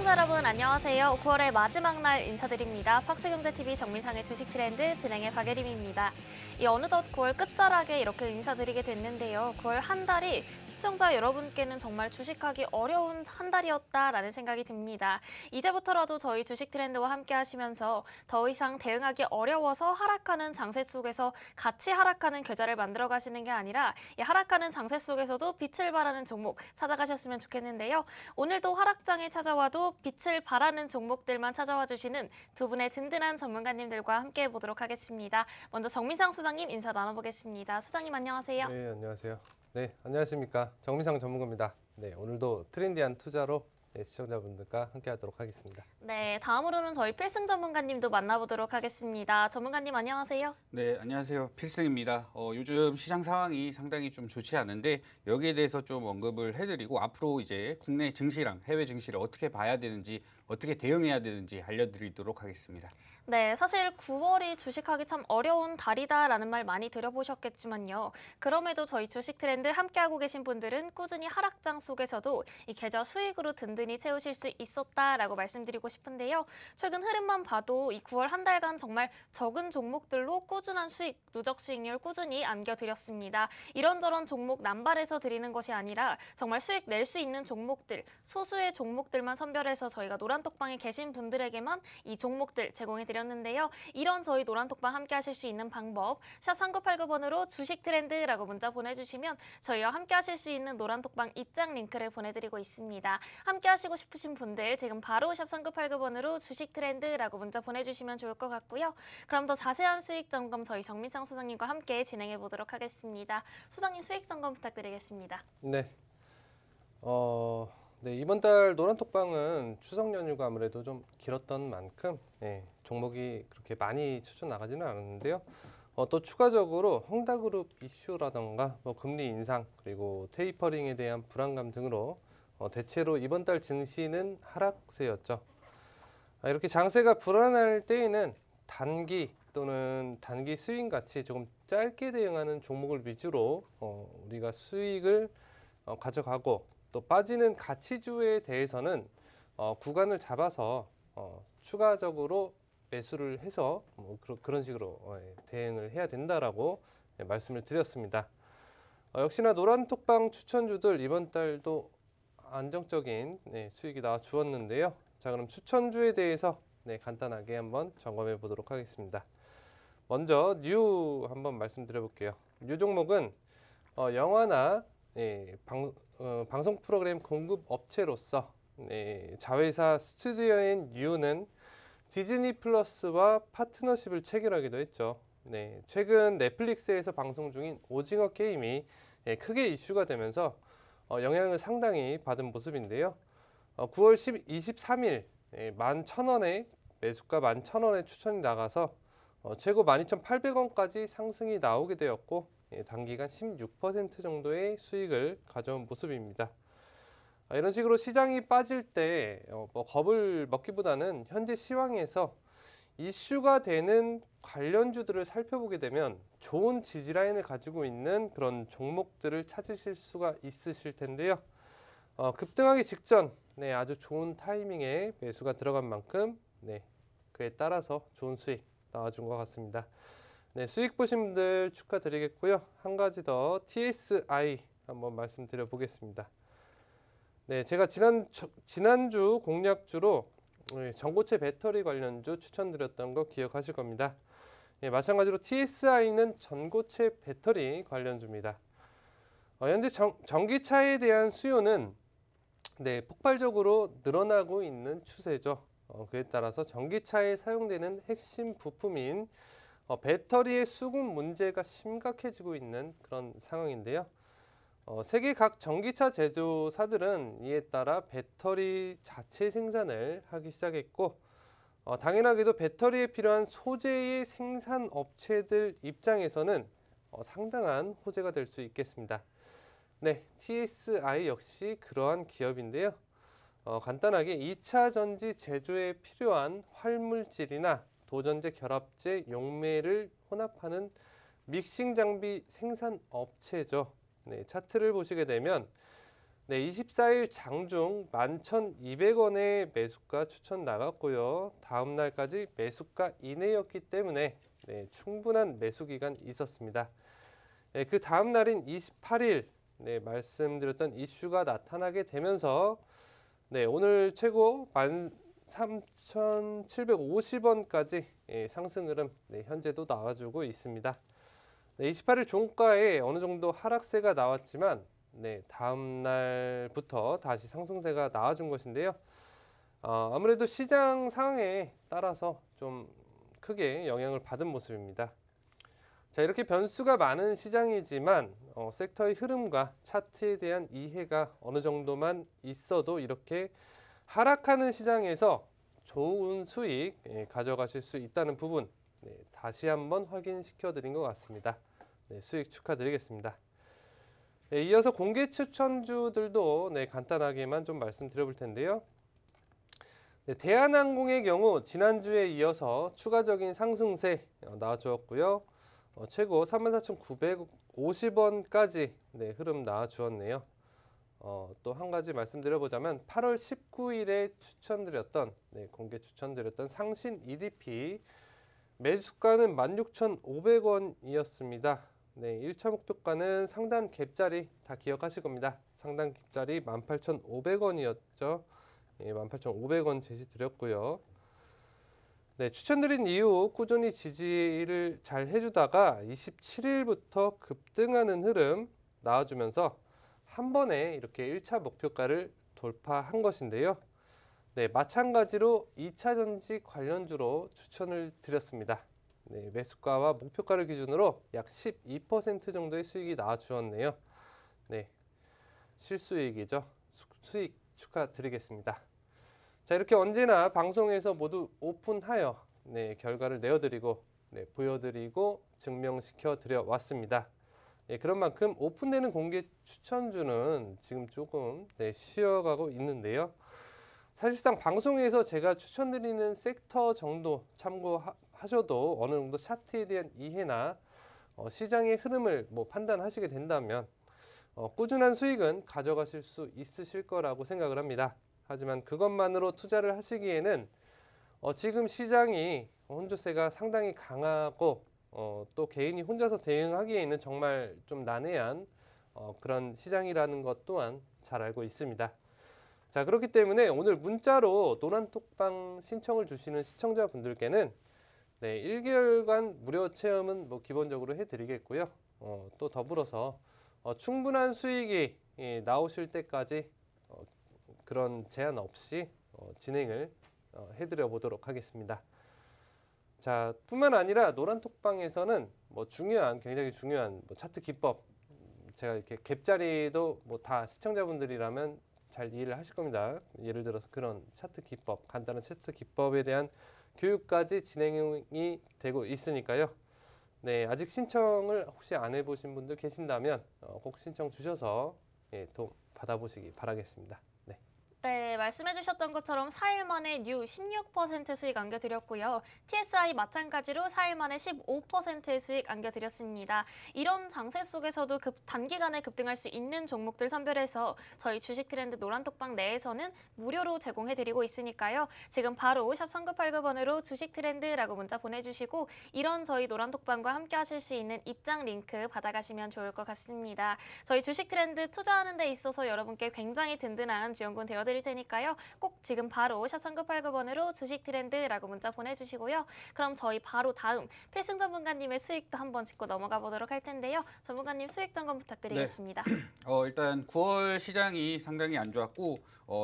시청자 여러분 안녕하세요. 9월의 마지막 날 인사드립니다. 팍스경제TV 정민상의 주식 트렌드 진행의 박예림입니다. 어느덧 9월 끝자락에 이렇게 인사드리게 됐는데요. 9월 한 달이 시청자 여러분께는 정말 주식하기 어려운 한 달이었다라는 생각이 듭니다. 이제부터라도 저희 주식 트렌드와 함께 하시면서 더 이상 대응하기 어려워서 하락하는 장세 속에서 같이 하락하는 계좌를 만들어 가시는 게 아니라 이 하락하는 장세 속에서도 빛을 발하는 종목 찾아가셨으면 좋겠는데요. 오늘도 하락장에 찾아와도 빛을 발하는 종목들만 찾아와 주시는 두 분의 든든한 전문가님들과 함께 해보도록 하겠습니다. 먼저 정민상 소장님 인사 나눠보겠습니다. 소장님 안녕하세요. 네, 안녕하세요. 네, 안녕하십니까. 정민상 전문가입니다. 네, 오늘도 트렌디한 투자로 시청자분들과 함께 하도록 하겠습니다. 네, 다음으로는 저희 필승 전문가님도 만나보도록 하겠습니다. 전문가님 안녕하세요. 네, 안녕하세요. 필승입니다. 요즘 시장 상황이 상당히 좀 좋지 않은데 여기에 대해서 좀 언급을 해드리고 앞으로 이제 국내 증시랑 해외 증시를 어떻게 봐야 되는지 어떻게 대응해야 되는지 알려드리도록 하겠습니다. 네, 사실 9월이 주식하기 참 어려운 달이다라는 말 많이 들어보셨겠지만요. 그럼에도 저희 주식 트렌드 함께하고 계신 분들은 꾸준히 하락장 속에서도 이 계좌 수익으로 든든히 채우실 수 있었다라고 말씀드리고 싶은데요. 최근 흐름만 봐도 이 9월 한 달간 정말 적은 종목들로 꾸준한 수익, 누적 수익률 꾸준히 안겨드렸습니다. 이런저런 종목 남발해서 드리는 것이 아니라 정말 수익 낼 수 있는 종목들, 소수의 종목들만 선별해서 저희가 노란톡방에 계신 분들에게만 이 종목들 제공해드렸습니다. 드렸는데요. 이런 저희 노란톡방 함께 하실 수 있는 방법 샵 3989번으로 주식 트렌드라고 문자 보내주시면 저희와 함께 하실 수 있는 노란톡방 입장 링크를 보내드리고 있습니다. 함께 하시고 싶으신 분들 지금 바로 샵 3989번으로 주식 트렌드라고 문자 보내주시면 좋을 것 같고요. 그럼 더 자세한 수익 점검 저희 정민상 소장님과 함께 진행해 보도록 하겠습니다. 소장님 수익 점검 부탁드리겠습니다. 네. 네, 이번 달 노란톡방은 추석 연휴가 아무래도 좀 길었던 만큼 종목이 그렇게 많이 추천 나가지는 않았는데요. 또 추가적으로 헝다그룹 이슈라던가 금리 인상 그리고 테이퍼링에 대한 불안감 등으로 대체로 이번 달 증시는 하락세였죠. 이렇게 장세가 불안할 때에는 단기 또는 단기 스윙 같이 조금 짧게 대응하는 종목을 위주로 우리가 수익을 가져가고 또 빠지는 가치주에 대해서는 구간을 잡아서 추가적으로 매수를 해서 그런 식으로 대응을 해야 된다라고 말씀을 드렸습니다. 역시나 노란톡방 추천주들 이번 달도 안정적인 수익이 나와 주었는데요. 자, 그럼 추천주에 대해서 간단하게 한번 점검해 보도록 하겠습니다. 먼저 뉴 한번 말씀드려 볼게요. 뉴 종목은 영화나 방송 프로그램 공급 업체로서 자회사 스튜디오인 뉴는 디즈니 플러스와 파트너십을 체결하기도 했죠. 최근 넷플릭스에서 방송 중인 오징어 게임이 크게 이슈가 되면서 영향을 상당히 받은 모습인데요. 9월 23일 11,000원에 매수가 11,000원에 추천이 나가서 최고 12,800원까지 상승이 나오게 되었고 단기간 16% 정도의 수익을 가져온 모습입니다. 이런 식으로 시장이 빠질 때 겁을 먹기보다는 현재 시황에서 이슈가 되는 관련주들을 살펴보게 되면 좋은 지지라인을 가지고 있는 그런 종목들을 찾으실 수가 있으실 텐데요. 급등하기 직전 아주 좋은 타이밍에 매수가 들어간 만큼 그에 따라서 좋은 수익 나와준 것 같습니다. 수익 보신 분들 축하드리겠고요. 한 가지 더 TSI 한번 말씀드려 보겠습니다. 제가 지난주 공략주로 전고체 배터리 관련주 추천드렸던 거 기억하실 겁니다. 마찬가지로 TSI는 전고체 배터리 관련주입니다. 현재 전기차에 대한 수요는 폭발적으로 늘어나고 있는 추세죠. 그에 따라서 전기차에 사용되는 핵심 부품인 배터리의 수급 문제가 심각해지고 있는 그런 상황인데요. 세계 각 전기차 제조사들은 이에 따라 배터리 자체 생산을 하기 시작했고 당연하게도 배터리에 필요한 소재의 생산 업체들 입장에서는 상당한 호재가 될 수 있겠습니다. TSI 역시 그러한 기업인데요. 간단하게 2차 전지 제조에 필요한 활물질이나 도전제, 결합제, 용매를 혼합하는 믹싱 장비 생산 업체죠. 차트를 보시게 되면 네, 24일 장중 11,200원의 매수가 추천 나갔고요. 다음 날까지 매수가 이내였기 때문에 네, 충분한 매수 기간 있었습니다. 네, 그 다음 날인 28일 네, 말씀드렸던 이슈가 나타나게 되면서 네, 오늘 최고 13,750원까지 상승 흐름 네, 현재도 나와주고 있습니다. 네, 28일 종가에 어느 정도 하락세가 나왔지만 네, 다음 날부터 다시 상승세가 나와준 것인데요. 아무래도 시장 상황에 따라서 좀 크게 영향을 받은 모습입니다. 자, 이렇게 변수가 많은 시장이지만 섹터의 흐름과 차트에 대한 이해가 어느 정도만 있어도 이렇게 하락하는 시장에서 좋은 수익 가져가실 수 있다는 부분 네, 다시 한번 확인시켜 드린 것 같습니다. 네, 수익 축하드리겠습니다. 네, 이어서 공개 추천주들도 네, 간단하게만 좀 말씀드려 볼 텐데요. 네, 대한항공의 경우 지난주에 이어서 추가적인 상승세 나와주었고요. 최고 34,950원까지 네, 흐름 나와주었네요. 또 한 가지 말씀드려보자면 8월 19일에 추천드렸던 공개 추천드렸던 상신 EDP 매수가는 16,500원이었습니다. 네, 1차 목표가는 상단 갭자리 다 기억하실 겁니다. 상단 갭자리 18,500원이었죠. 예, 18,500원 제시 드렸고요. 네, 추천드린 이후 꾸준히 지지를 잘 해주다가 27일부터 급등하는 흐름 나와주면서 한 번에 이렇게 1차 목표가를 돌파한 것인데요. 네, 마찬가지로 2차 전지 관련주로 추천을 드렸습니다. 네, 매수가와 목표가를 기준으로 약 12% 정도의 수익이 나와주었네요. 네, 실수익이죠. 수익 축하드리겠습니다. 자, 이렇게 언제나 방송에서 모두 오픈하여 네, 결과를 내어드리고 네, 보여드리고 증명시켜 드려 왔습니다. 예, 그런 만큼 오픈되는 공개 추천주는 지금 조금 네, 쉬어가고 있는데요. 사실상 방송에서 제가 추천드리는 섹터 정도 참고하셔도 어느 정도 차트에 대한 이해나 시장의 흐름을 판단하시게 된다면 꾸준한 수익은 가져가실 수 있으실 거라고 생각을 합니다. 하지만 그것만으로 투자를 하시기에는 지금 시장이 혼조세가 상당히 강하고 또 개인이 혼자서 대응하기에는 정말 좀 난해한 그런 시장이라는 것 또한 잘 알고 있습니다. 자, 그렇기 때문에 오늘 문자로 노란톡방 신청을 주시는 시청자분들께는 네, 1개월간 무료 체험은 기본적으로 해드리겠고요. 또 더불어서 충분한 수익이 나오실 때까지 그런 제한 없이 진행을 해드려 보도록 하겠습니다. 자, 뿐만 아니라 노란톡방에서는 굉장히 중요한 차트 기법, 제가 이렇게 갭자리도 다 시청자분들이라면 잘 이해를 하실 겁니다. 예를 들어서 그런 차트 기법, 간단한 차트 기법에 대한 교육까지 진행이 되고 있으니까요. 네, 아직 신청을 혹시 안 해보신 분들 계신다면 꼭 신청 주셔서 도움 받아보시기 바라겠습니다. 네, 말씀해주셨던 것처럼 4일 만에 뉴 16% 수익 안겨드렸고요. TSI 마찬가지로 4일 만에 15%의 수익 안겨드렸습니다. 이런 장세 속에서도 단기간에 급등할 수 있는 종목들 선별해서 저희 주식 트렌드 노란톡방 내에서는 무료로 제공해드리고 있으니까요. 지금 바로 샵 3989번으로 주식 트렌드라고 문자 보내주시고 이런 저희 노란톡방과 함께 하실 수 있는 입장 링크 받아가시면 좋을 것 같습니다. 저희 주식 트렌드 투자하는 데 있어서 여러분께 굉장히 든든한 지원군 되어드릴 테니까요. 꼭 지금 바로 샵 3989번으로 주식 트렌드라고 문자 보내주시고요. 그럼 저희 바로 다음 필승 전문가님의 수익도 한번 짚고 넘어가 보도록 할 텐데요. 전문가님 수익 점검 부탁드리겠습니다. 네. 일단 9월 시장이 상당히 안 좋았고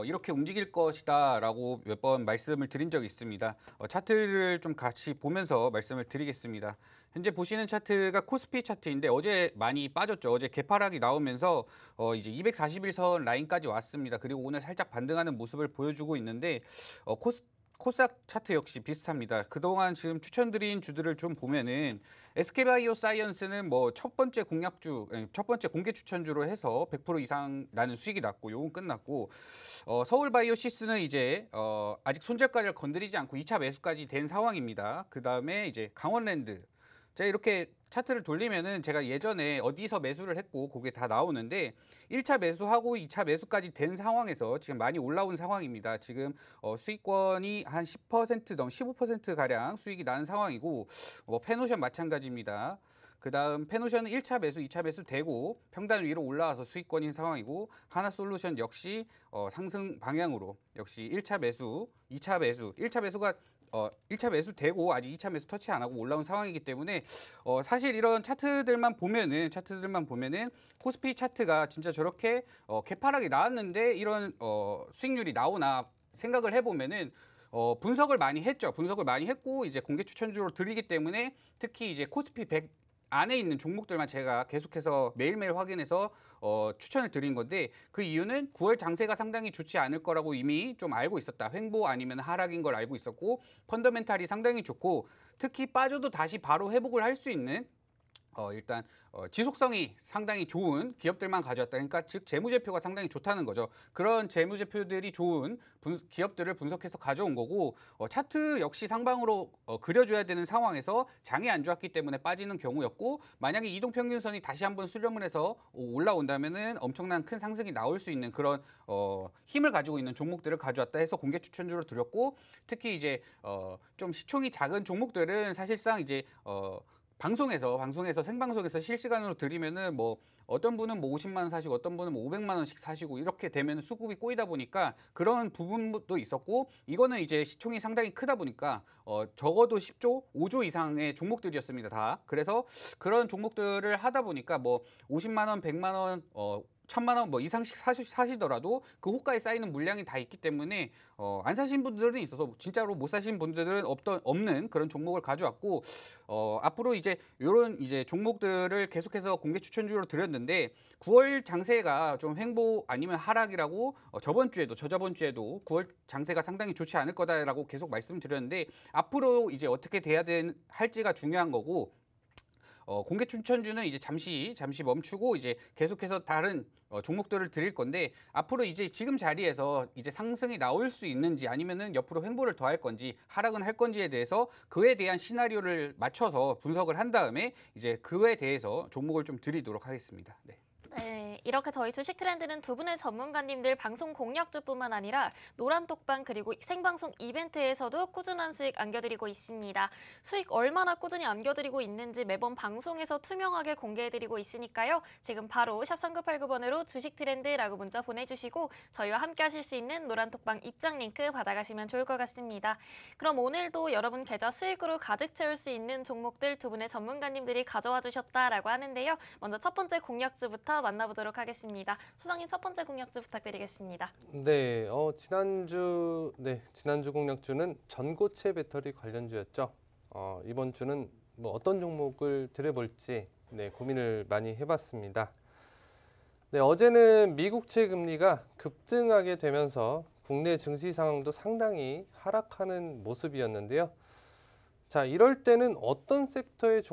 이렇게 움직일 것이다라고 몇 번 말씀을 드린 적이 있습니다. 차트를 좀 같이 보면서 말씀을 드리겠습니다. 현재 보시는 차트가 코스피 차트인데 어제 많이 빠졌죠. 어제 개파락이 나오면서 이제 241선 라인까지 왔습니다. 그리고 오늘 살짝 반등하는 모습을 보여주고 있는데 코스닥 차트 역시 비슷합니다. 그동안 지금 추천드린 주들을 좀 보면은 SK바이오사이언스는 첫 번째 공개 추천주로 해서 100% 이상 나는 수익이 났고 요건 끝났고 서울바이오시스는 이제 아직 손절가를 건드리지 않고 2차 매수까지 된 상황입니다. 그 다음에 이제 강원랜드 제가 이렇게 차트를 돌리면은 제가 예전에 어디서 매수를 했고 그게 다 나오는데 1차 매수하고 2차 매수까지 된 상황에서 지금 많이 올라온 상황입니다. 지금 수익권이 한 10% 넘 15% 가량 수익이 나는 상황이고 페노션 마찬가지입니다. 그다음 페노션은 1차 매수, 2차 매수 되고 평단 위로 올라와서 수익권인 상황이고 하나솔루션 역시 상승 방향으로 역시 1차 매수, 2차 매수, 1차 매수가 1차 매수 되고 아직 2차 매수 터치 안 하고 올라온 상황이기 때문에 사실 이런 차트들만 보면은 코스피 차트가 진짜 저렇게 개파락이 나왔는데 이런 수익률이 나오나 생각을 해보면은 분석을 많이 했죠. 분석을 많이 했고 이제 공개 추천주로 드리기 때문에 특히 이제 코스피 100 안에 있는 종목들만 제가 계속해서 매일매일 확인해서 추천을 드린 건데 그 이유는 9월 장세가 상당히 좋지 않을 거라고 이미 좀 알고 있었다. 횡보 아니면 하락인 걸 알고 있었고 펀더멘탈이 상당히 좋고 특히 빠져도 다시 바로 회복을 할 수 있는 일단 지속성이 상당히 좋은 기업들만 가져왔다. 그러니까 즉 재무제표가 상당히 좋다는 거죠. 그런 재무제표들이 좋은 기업들을 분석해서 가져온 거고 차트 역시 상방으로 그려줘야 되는 상황에서 장이 안 좋았기 때문에 빠지는 경우였고 만약에 이동평균선이 다시 한번 수렴을 해서 올라온다면은 엄청난 큰 상승이 나올 수 있는 그런 힘을 가지고 있는 종목들을 가져왔다 해서 공개 추천주로 드렸고 특히 이제 좀 시총이 작은 종목들은 사실상 이제 방송에서 생방송에서 실시간으로 드리면은 뭐 어떤 분은 뭐 50만 원 사시고 어떤 분은 뭐 500만 원씩 사시고 이렇게 되면 수급이 꼬이다 보니까 그런 부분도 있었고 이거는 이제 시총이 상당히 크다 보니까 적어도 10조, 5조 이상의 종목들이었습니다, 다. 그래서 그런 종목들을 하다 보니까 뭐 50만 원, 100만 원, 1000만 원 뭐 이상씩 사시더라도 그 호가에 쌓이는 물량이 다 있기 때문에 안 사신 분들은 있어서 진짜로 못 사신 분들은 없는 그런 종목을 가져왔고 앞으로 이제 이런 이제 종목들을 계속해서 공개 추천주로 드렸는데 9월 장세가 좀 횡보 아니면 하락이라고 저번 주에도 저저번 주에도 9월 장세가 상당히 좋지 않을 거다라고 계속 말씀드렸는데 앞으로 이제 어떻게 돼야 할지가 중요한 거고 공개 추천주는 이제 잠시 멈추고 이제 계속해서 다른 종목들을 드릴 건데 앞으로 이제 지금 자리에서 이제 상승이 나올 수 있는지 아니면은 옆으로 횡보를 더 할 건지 하락은 할 건지에 대해서 그에 대한 시나리오를 맞춰서 분석을 한 다음에 이제 그에 대해서 종목을 좀 드리도록 하겠습니다. 네. 네, 이렇게 저희 주식 트렌드는 두 분의 전문가님들 방송 공략주뿐만 아니라 노란톡방 그리고 생방송 이벤트에서도 꾸준한 수익 안겨드리고 있습니다. 수익 얼마나 꾸준히 안겨드리고 있는지 매번 방송에서 투명하게 공개해드리고 있으니까요. 지금 바로 샵 3989번으로 주식 트렌드라고 문자 보내주시고 저희와 함께 하실 수 있는 노란톡방 입장 링크 받아가시면 좋을 것 같습니다. 그럼 오늘도 여러분 계좌 수익으로 가득 채울 수 있는 종목들 두 분의 전문가님들이 가져와 주셨다라고 하는데요. 먼저 첫 번째 공략주부터 만나보도록 하겠습니다. 소장님 첫 번째 공략주 부탁드리겠습니다. 네, 지난주 공략주는 전고체 배터리 관련주였죠. 이번 주는 뭐 어떤 종목을 들여볼지 고민을 많이 해봤습니다. 네, 어제는 미국채 금리가 급등하게 되면서 국내 증시 상황도 상당히 하락하는 모습이었는데요. 자, 이럴 때는 어떤 섹터의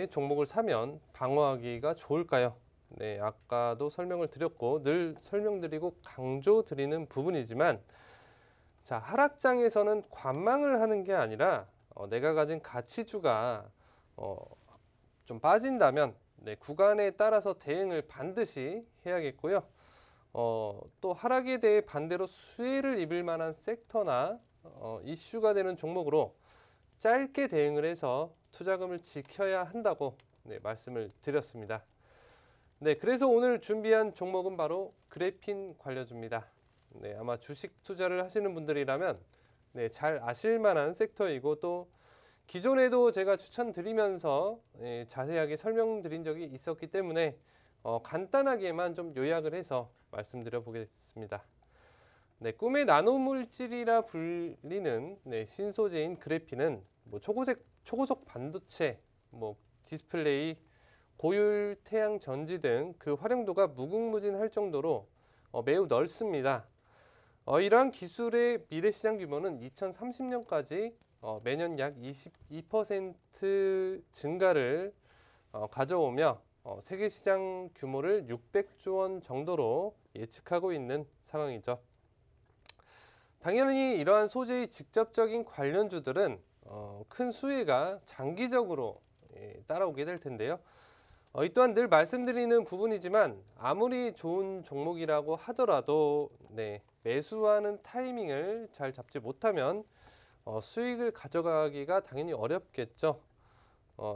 종목을 사면 방어하기가 좋을까요? 네, 아까도 설명을 드렸고 늘 설명드리고 강조드리는 부분이지만 자, 하락장에서는 관망을 하는 게 아니라 내가 가진 가치주가 좀 빠진다면 구간에 따라서 대응을 반드시 해야겠고요. 또 하락에 대해 반대로 수혜를 입을 만한 섹터나 이슈가 되는 종목으로 짧게 대응을 해서 투자금을 지켜야 한다고 말씀을 드렸습니다. 네, 그래서 오늘 준비한 종목은 바로 그래핀 관련주입니다. 네, 아마 주식 투자를 하시는 분들이라면 잘 아실 만한 섹터이고 또 기존에도 제가 추천드리면서 자세하게 설명드린 적이 있었기 때문에 간단하게만 좀 요약을 해서 말씀드려 보겠습니다. 네, 꿈의 나노물질이라 불리는 신소재인 그래핀은 뭐 초고속 반도체, 뭐 디스플레이, 고율 태양 전지 등 그 활용도가 무궁무진할 정도로 매우 넓습니다. 이러한 기술의 미래 시장 규모는 2030년까지 매년 약 22% 증가를 가져오며 세계 시장 규모를 600조 원 정도로 예측하고 있는 상황이죠. 당연히 이러한 소재의 직접적인 관련주들은 큰 수혜가 장기적으로 따라오게 될 텐데요. 이 또한 늘 말씀드리는 부분이지만 아무리 좋은 종목이라고 하더라도 매수하는 타이밍을 잘 잡지 못하면 수익을 가져가기가 당연히 어렵겠죠.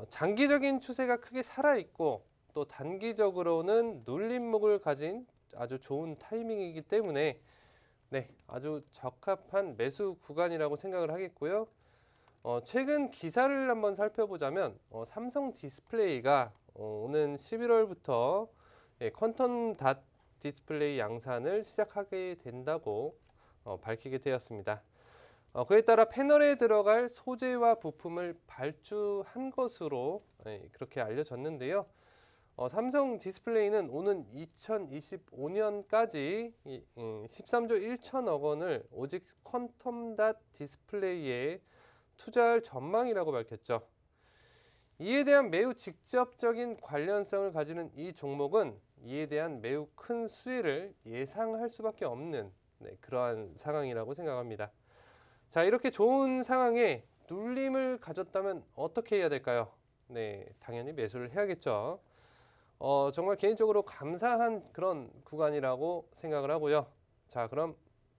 장기적인 추세가 크게 살아있고 또 단기적으로는 눌림목을 가진 아주 좋은 타이밍이기 때문에 아주 적합한 매수 구간이라고 생각을 하겠고요. 최근 기사를 한번 살펴보자면 삼성 디스플레이가 오는 11월부터 퀀텀 닷 디스플레이 양산을 시작하게 된다고 밝히게 되었습니다. 그에 따라 패널에 들어갈 소재와 부품을 발주한 것으로 그렇게 알려졌는데요. 삼성 디스플레이는 오는 2025년까지 13조 1천억 원을 오직 퀀텀 닷 디스플레이에 투자할 전망이라고 밝혔죠. 이에 대한 매우 직접적인 관련성을 가지는 이 종목은 이에 대한 매우 큰 수혜를 예상할 수밖에 없는 그러한 상황이라고 생각합니다. 자, 이렇게 좋은 상황에 눌림을 가졌다면 어떻게 해야 될까요? 당연히 매수를 해야겠죠. 정말 개인적으로 감사한 그런 구간이라고 생각을 하고요. 자, 그럼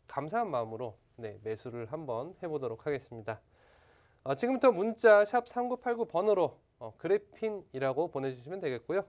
감사한 마음으로 매수를 한번 해보도록 하겠습니다. 지금부터 문자 샵 3989 번호로 그래핀이라고 보내주시면 되겠고요.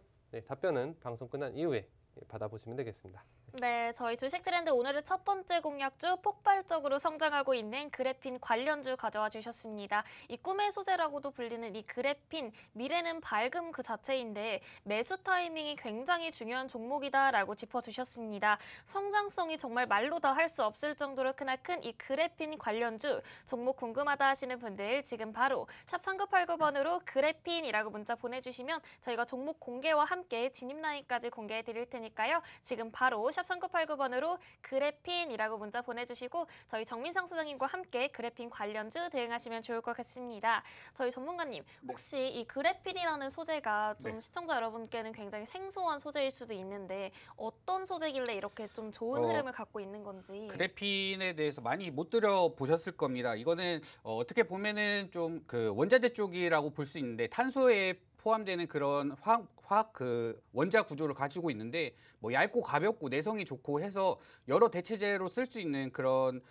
답변은 방송 끝난 이후에 받아보시면 되겠습니다. 네, 저희 주식 트렌드 오늘의 첫 번째 공략주 폭발적으로 성장하고 있는 그래핀 관련주 가져와 주셨습니다. 이 꿈의 소재라고도 불리는 이 그래핀, 미래는 밝음 그 자체인데 매수 타이밍이 굉장히 중요한 종목이다라고 짚어주셨습니다. 성장성이 정말 말로 다 할 수 없을 정도로 크나큰 이 그래핀 관련주 종목 궁금하다 하시는 분들 지금 바로 샵 3989번으로 그래핀이라고 문자 보내주시면 저희가 종목 공개와 함께 진입라인까지 공개해 드릴 테니까요. 지금 바로 샵 3989번으로 그래핀이라고 문자 보내주시고 저희 정민상 소장님과 함께 그래핀 관련주 대응하시면 좋을 것 같습니다. 저희 전문가님 혹시 이 그래핀이라는 소재가 좀 시청자 여러분께는 굉장히 생소한 소재일 수도 있는데 어떤 소재길래 이렇게 좀 좋은 흐름을 갖고 있는 건지. 그래핀에 대해서 많이 못 들어보셨을 겁니다. 이거는 어떻게 보면은 좀 그 원자재 쪽이라고 볼 수 있는데 탄소에 포함되는 그런 화학 그 원자 구조를 가지고 있는데 뭐 얇고 가볍고 내성이 좋고 해서 여러 대체재로 쓸 수 있는 그런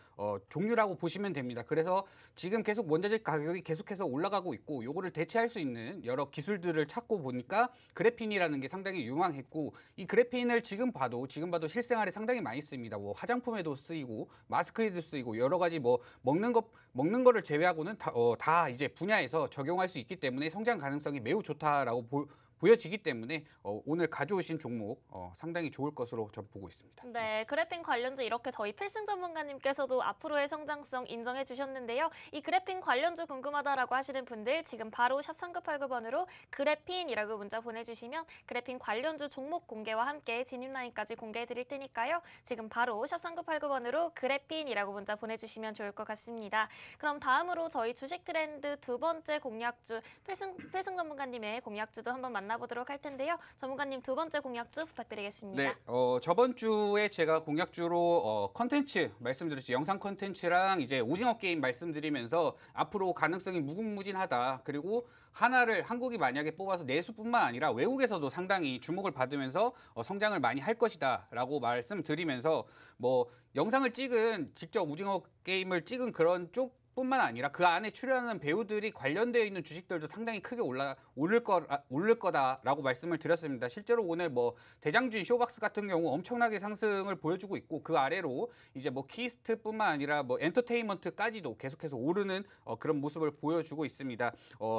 종류라고 보시면 됩니다. 그래서 지금 계속 원자재 가격이 계속해서 올라가고 있고 요거를 대체할 수 있는 여러 기술들을 찾고 보니까 그래핀이라는 게 상당히 유망했고 이 그래핀을 지금 봐도 실생활에 상당히 많이 씁니다. 뭐 화장품에도 쓰이고 마스크에도 쓰이고 여러 가지 뭐 먹는 거를 제외하고는 다 이제 분야에서 적용할 수 있기 때문에 성장 가능성이 매우 좋다라고 보여지기 때문에 오늘 가져오신 종목 상당히 좋을 것으로 전 보고 있습니다. 네, 그래핀 관련주 이렇게 저희 필승 전문가님께서도 앞으로의 성장성 인정해 주셨는데요. 이 그래핀 관련주 궁금하다라고 하시는 분들 지금 바로 샵 3989번으로 그래핀이라고 문자 보내주시면 그래핀 관련주 종목 공개와 함께 진입라인까지 공개해 드릴 테니까요. 지금 바로 샵 3989번으로 그래핀이라고 문자 보내주시면 좋을 것 같습니다. 그럼 다음으로 저희 주식 트렌드 두 번째 공략주 필승 전문가님의 공략주도 한번 만나보도록 할 텐데요. 전문가님 두 번째 공략주 부탁드리겠습니다. 네, 저번 주에 제가 공략주로 컨텐츠 말씀드렸죠. 영상 컨텐츠랑 이제 오징어 게임 말씀드리면서 앞으로 가능성이 무궁무진하다. 그리고 하나를 한국이 만약에 뽑아서 내수뿐만 아니라 외국에서도 상당히 주목을 받으면서 성장을 많이 할 것이다라고 말씀드리면서 뭐 영상을 직접 오징어 게임을 찍은 그런 뿐만 아니라 그 안에 출연하는 배우들이 관련되어 있는 주식들도 상당히 크게 오를 거다라고 말씀을 드렸습니다. 실제로 오늘 뭐 대장주인 쇼박스 같은 경우 엄청나게 상승을 보여주고 있고 그 아래로 이제 뭐 키스트뿐만 아니라 뭐 엔터테인먼트까지도 계속해서 오르는 그런 모습을 보여주고 있습니다.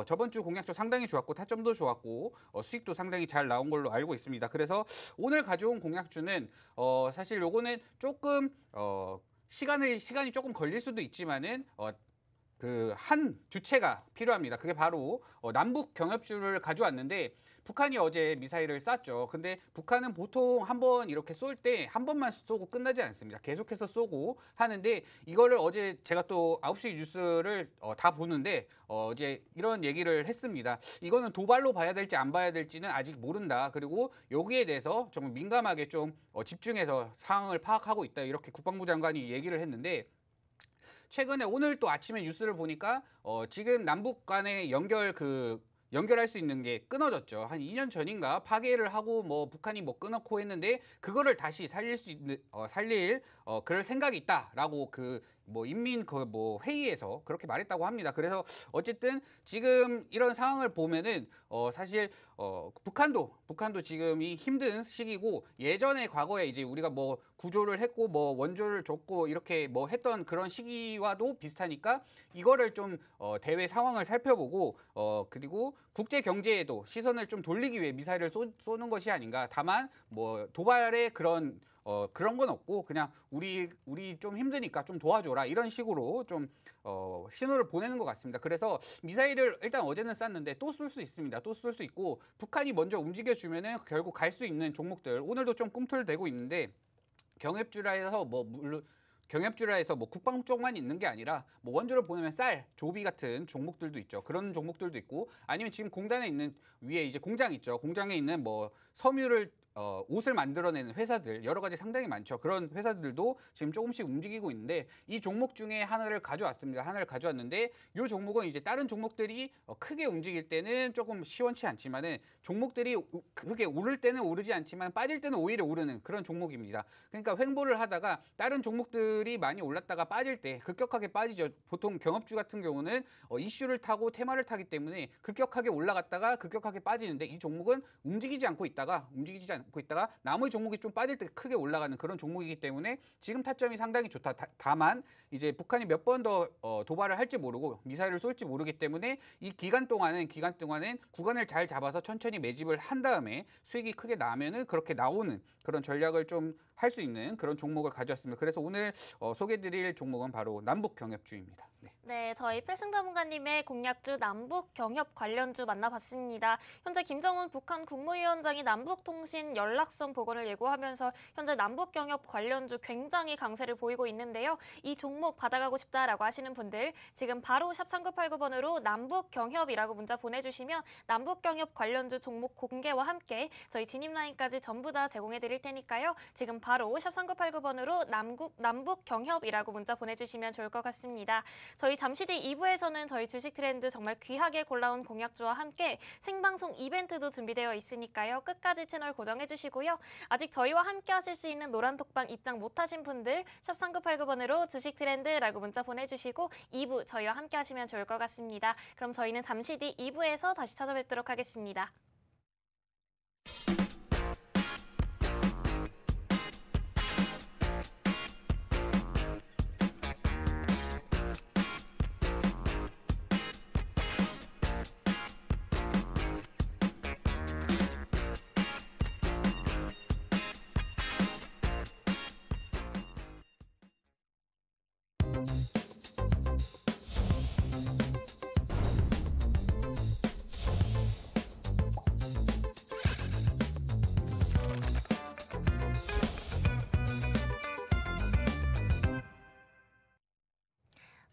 저번 주 공략도 상당히 좋았고 타점도 좋았고 수익도 상당히 잘 나온 걸로 알고 있습니다. 그래서 오늘 가져온 공략주는 사실 요거는 조금 시간이 조금 걸릴 수도 있지만은 그 한 주체가 필요합니다. 그게 바로 남북 경협주를 가져왔는데 북한이 어제 미사일을 쐈죠. 근데 북한은 보통 한번 이렇게 쏠 때 한 번만 쏘고 끝나지 않습니다. 계속해서 쏘고 하는데 이거를 어제 제가 또 9시 뉴스를 다 보는데 어제 이런 얘기를 했습니다. 이거는 도발로 봐야 될지 안 봐야 될지는 아직 모른다. 그리고 여기에 대해서 좀 민감하게 좀 집중해서 상황을 파악하고 있다. 이렇게 국방부 장관이 얘기를 했는데 최근에 오늘 또 아침에 뉴스를 보니까 지금 남북 간의 연결할 수 있는 게 끊어졌죠. 한 2년 전인가 파괴를 하고 뭐 북한이 뭐 끊었고 했는데 그거를 다시 살릴 수 있는 그럴 생각이 있다라고 뭐 인민 뭐 회의에서 그렇게 말했다고 합니다. 그래서 어쨌든 지금 이런 상황을 보면은 사실 북한도 지금이 힘든 시기고 예전에 과거에 이제 우리가 뭐 구조를 했고 뭐 원조를 줬고 이렇게 뭐 했던 그런 시기와도 비슷하니까 이거를 좀 대외 상황을 살펴보고 그리고 국제 경제에도 시선을 좀 돌리기 위해 미사일을 쏘는 것이 아닌가. 다만 뭐 도발의 그런 건 없고 그냥 우리 좀 힘드니까 좀 도와줘라 이런 식으로 좀 신호를 보내는 것 같습니다. 그래서 미사일을 일단 어제는 쐈는데 또 쏠 수 있습니다. 또 쏠 수 있고 북한이 먼저 움직여주면은 결국 갈 수 있는 종목들 오늘도 좀 꿈틀대고 있는데 경협주라해서 뭐 국방 쪽만 있는 게 아니라 뭐 원조를 보내면 쌀, 조비 같은 종목들도 있죠. 그런 종목들도 있고 아니면 지금 공단에 있는 위에 이제 공장 있죠. 공장에 있는 뭐 섬유를 옷을 만들어내는 회사들 여러 가지 상당히 많죠. 그런 회사들도 지금 조금씩 움직이고 있는데 이 종목 중에 하나를 가져왔습니다. 하나를 가져왔는데 이 종목은 이제 다른 종목들이 크게 움직일 때는 조금 시원치 않지만은 종목들이 크게 오를 때는 오르지 않지만 빠질 때는 오히려 오르는 그런 종목입니다. 그러니까 횡보를 하다가 다른 종목들이 많이 올랐다가 빠질 때 급격하게 빠지죠. 보통 경업주 같은 경우는 이슈를 타고 테마를 타기 때문에 급격하게 올라갔다가 급격하게 빠지는데 이 종목은 움직이지 않고 있다가 나머지 종목이 좀 빠질 때 크게 올라가는 그런 종목이기 때문에 지금 타점이 상당히 좋다. 다만 이제 북한이 몇 번 더 도발을 할지 모르고 미사일을 쏠지 모르기 때문에 이 기간 동안은 구간을 잘 잡아서 천천히 매집을 한 다음에 수익이 크게 나면은 그렇게 나오는 그런 전략을 좀 할 수 있는 그런 종목을 가져왔습니다. 그래서 오늘 소개해드릴 종목은 바로 남북 경협주입니다. 네, 저희 필승 전문가님의 공약주 남북 경협 관련주 만나봤습니다. 현재 김정은 북한 국무위원장이 남북통신 연락선 복원을 예고하면서 현재 남북 경협 관련주 굉장히 강세를 보이고 있는데요. 이 종목 받아가고 싶다라고 하시는 분들 지금 바로 샵 3989번으로 남북 경협이라고 문자 보내주시면 남북 경협 관련주 종목 공개와 함께 저희 진입라인까지 전부 다 제공해 드릴 테니까요. 지금 바로 샵 3989번으로 남북 경협이라고 문자 보내주시면 좋을 것 같습니다. 저희 잠시 뒤 2부에서는 저희 주식 트렌드 정말 귀하게 골라온 공약주와 함께 생방송 이벤트도 준비되어 있으니까요. 끝까지 채널 고정해 주시고요. 아직 저희와 함께 하실 수 있는 노란톡방 입장 못하신 분들 샵 3989번으로 주식 트렌드라고 문자 보내주시고 2부 저희와 함께 하시면 좋을 것 같습니다. 그럼 저희는 잠시 뒤 2부에서 다시 찾아뵙도록 하겠습니다.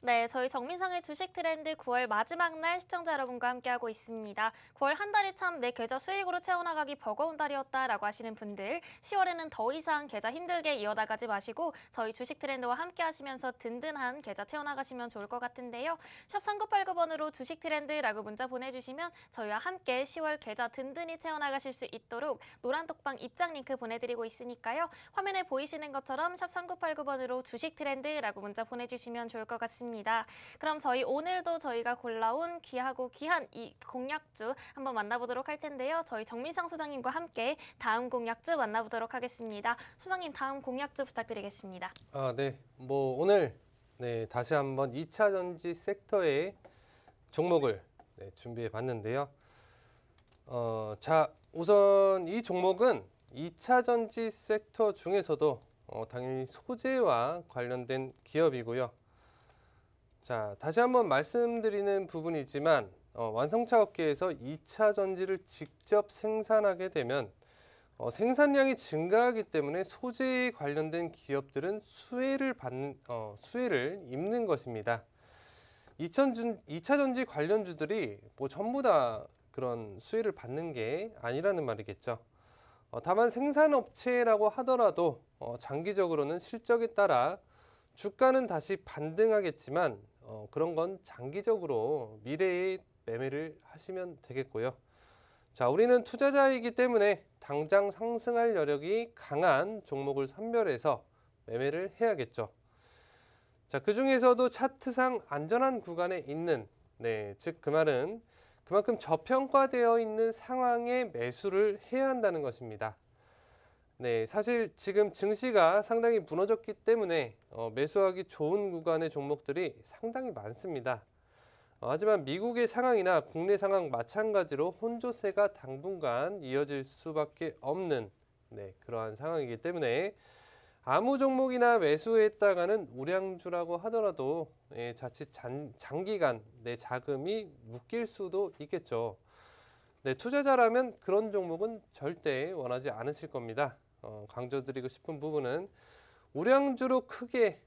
네, 저희 정민상의 주식 트렌드 9월 마지막 날 시청자 여러분과 함께하고 있습니다. 9월 한 달이 참 내 계좌 수익으로 채워나가기 버거운 달이었다라고 하시는 분들 10월에는 더 이상 계좌 힘들게 이어나가지 마시고 저희 주식 트렌드와 함께 하시면서 든든한 계좌 채워나가시면 좋을 것 같은데요. 샵 3989번으로 주식 트렌드라고 문자 보내주시면 저희와 함께 10월 계좌 든든히 채워나가실 수 있도록 노란톡방 입장 링크 보내드리고 있으니까요. 화면에 보이시는 것처럼 샵 3989번으로 주식 트렌드라고 문자 보내주시면 좋을 것 같습니다. 그럼 저희 오늘도 저희가 골라온 귀하고 귀한 이 공약주 한번 만나보도록 할 텐데요. 저희 정민상 소장님과 함께 다음 공약주 만나보도록 하겠습니다. 소장님 다음 공약주 부탁드리겠습니다. 네. 오늘 다시 한번 2차 전지 섹터의 종목을 준비해 봤는데요. 자, 우선 이 종목은 2차 전지 섹터 중에서도 당연히 소재와 관련된 기업이고요. 자, 다시 한번 말씀드리는 부분이지만 완성차 업계에서 2차 전지를 직접 생산하게 되면 생산량이 증가하기 때문에 소재에 관련된 기업들은 수혜를 입는 것입니다. 2차 전지 관련주들이 전부 다 그런 수혜를 받는 게 아니라는 말이겠죠. 다만 생산업체라고 하더라도 장기적으로는 실적에 따라 주가는 다시 반등하겠지만 그런 건 장기적으로 미래의 매매를 하시면 되겠고요. 자, 우리는 투자자이기 때문에 당장 상승할 여력이 강한 종목을 선별해서 매매를 해야겠죠. 자, 그 중에서도 차트상 안전한 구간에 있는, 즉 그 말은 그만큼 저평가되어 있는 상황에 매수를 해야 한다는 것입니다. 사실 지금 증시가 상당히 무너졌기 때문에 매수하기 좋은 구간의 종목들이 상당히 많습니다. 하지만 미국의 상황이나 국내 상황 마찬가지로 혼조세가 당분간 이어질 수밖에 없는 그러한 상황이기 때문에 아무 종목이나 매수했다가는 우량주라고 하더라도 자칫 장기간 내 자금이 묶일 수도 있겠죠. 투자자라면 그런 종목은 절대 원하지 않으실 겁니다. 강조드리고 싶은 부분은 우량주로 크게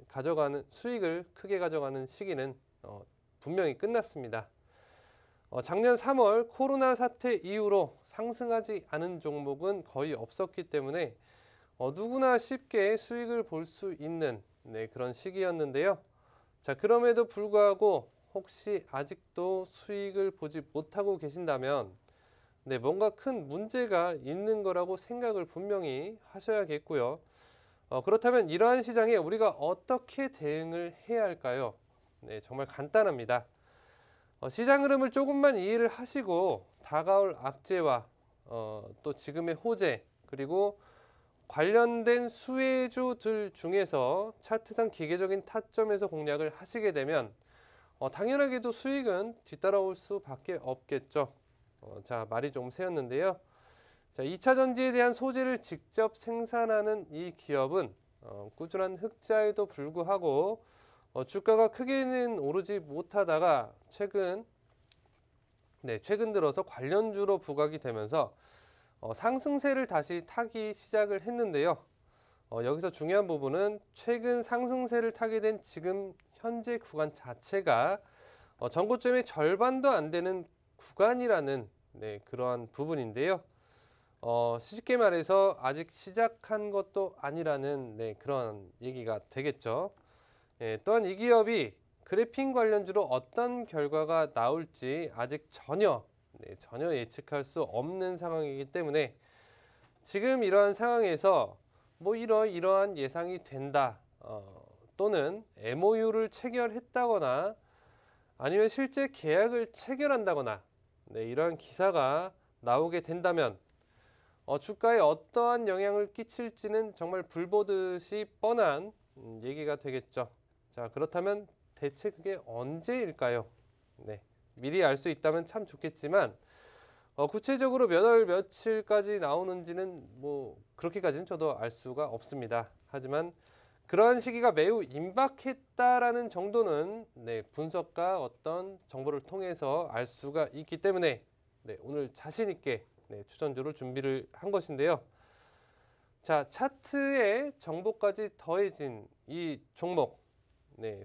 가져가는 수익을 크게 가져가는 시기는 분명히 끝났습니다. 작년 3월 코로나 사태 이후로 상승하지 않은 종목은 거의 없었기 때문에 누구나 쉽게 수익을 볼 수 있는 그런 시기였는데요. 자, 그럼에도 불구하고 혹시 아직도 수익을 보지 못하고 계신다면 뭔가 큰 문제가 있는 거라고 생각을 분명히 하셔야겠고요. 그렇다면 이러한 시장에 우리가 어떻게 대응을 해야 할까요? 정말 간단합니다. 시장 흐름을 조금만 이해를 하시고 다가올 악재와 또 지금의 호재 그리고 관련된 수혜주들 중에서 차트상 기계적인 타점에서 공략을 하시게 되면 당연하게도 수익은 뒤따라올 수밖에 없겠죠. 자, 말이 좀 새었는데요. 자, 2차 전지에 대한 소재를 직접 생산하는 이 기업은 꾸준한 흑자에도 불구하고 주가가 크게는 오르지 못하다가 최근 들어서 관련주로 부각이 되면서 상승세를 다시 타기 시작을 했는데요. 여기서 중요한 부분은 최근 상승세를 타게 된 지금 현재 구간 자체가 전고점의 절반도 안 되는 구간이라는 그러한 부분인데요. 쉽게 말해서 아직 시작한 것도 아니라는 그런 얘기가 되겠죠. 또한 이 기업이 그래핀 관련주로 어떤 결과가 나올지 아직 전혀 예측할 수 없는 상황이기 때문에 지금 이러한 상황에서 뭐 이러한 예상이 된다 또는 MOU를 체결했다거나 아니면 실제 계약을 체결한다거나 이러한 기사가 나오게 된다면 주가에 어떠한 영향을 끼칠지는 정말 불보듯이 뻔한 얘기가 되겠죠. 자, 그렇다면 대체 그게 언제일까요? 미리 알 수 있다면 참 좋겠지만 구체적으로 몇 월 며칠까지 나오는지는 뭐 그렇게까지는 저도 알 수가 없습니다. 하지만 그러한 시기가 매우 임박했다라는 정도는 분석과 어떤 정보를 통해서 알 수가 있기 때문에 오늘 자신 있게 추천주를 준비를 한 것인데요. 자, 차트에 정보까지 더해진 이 종목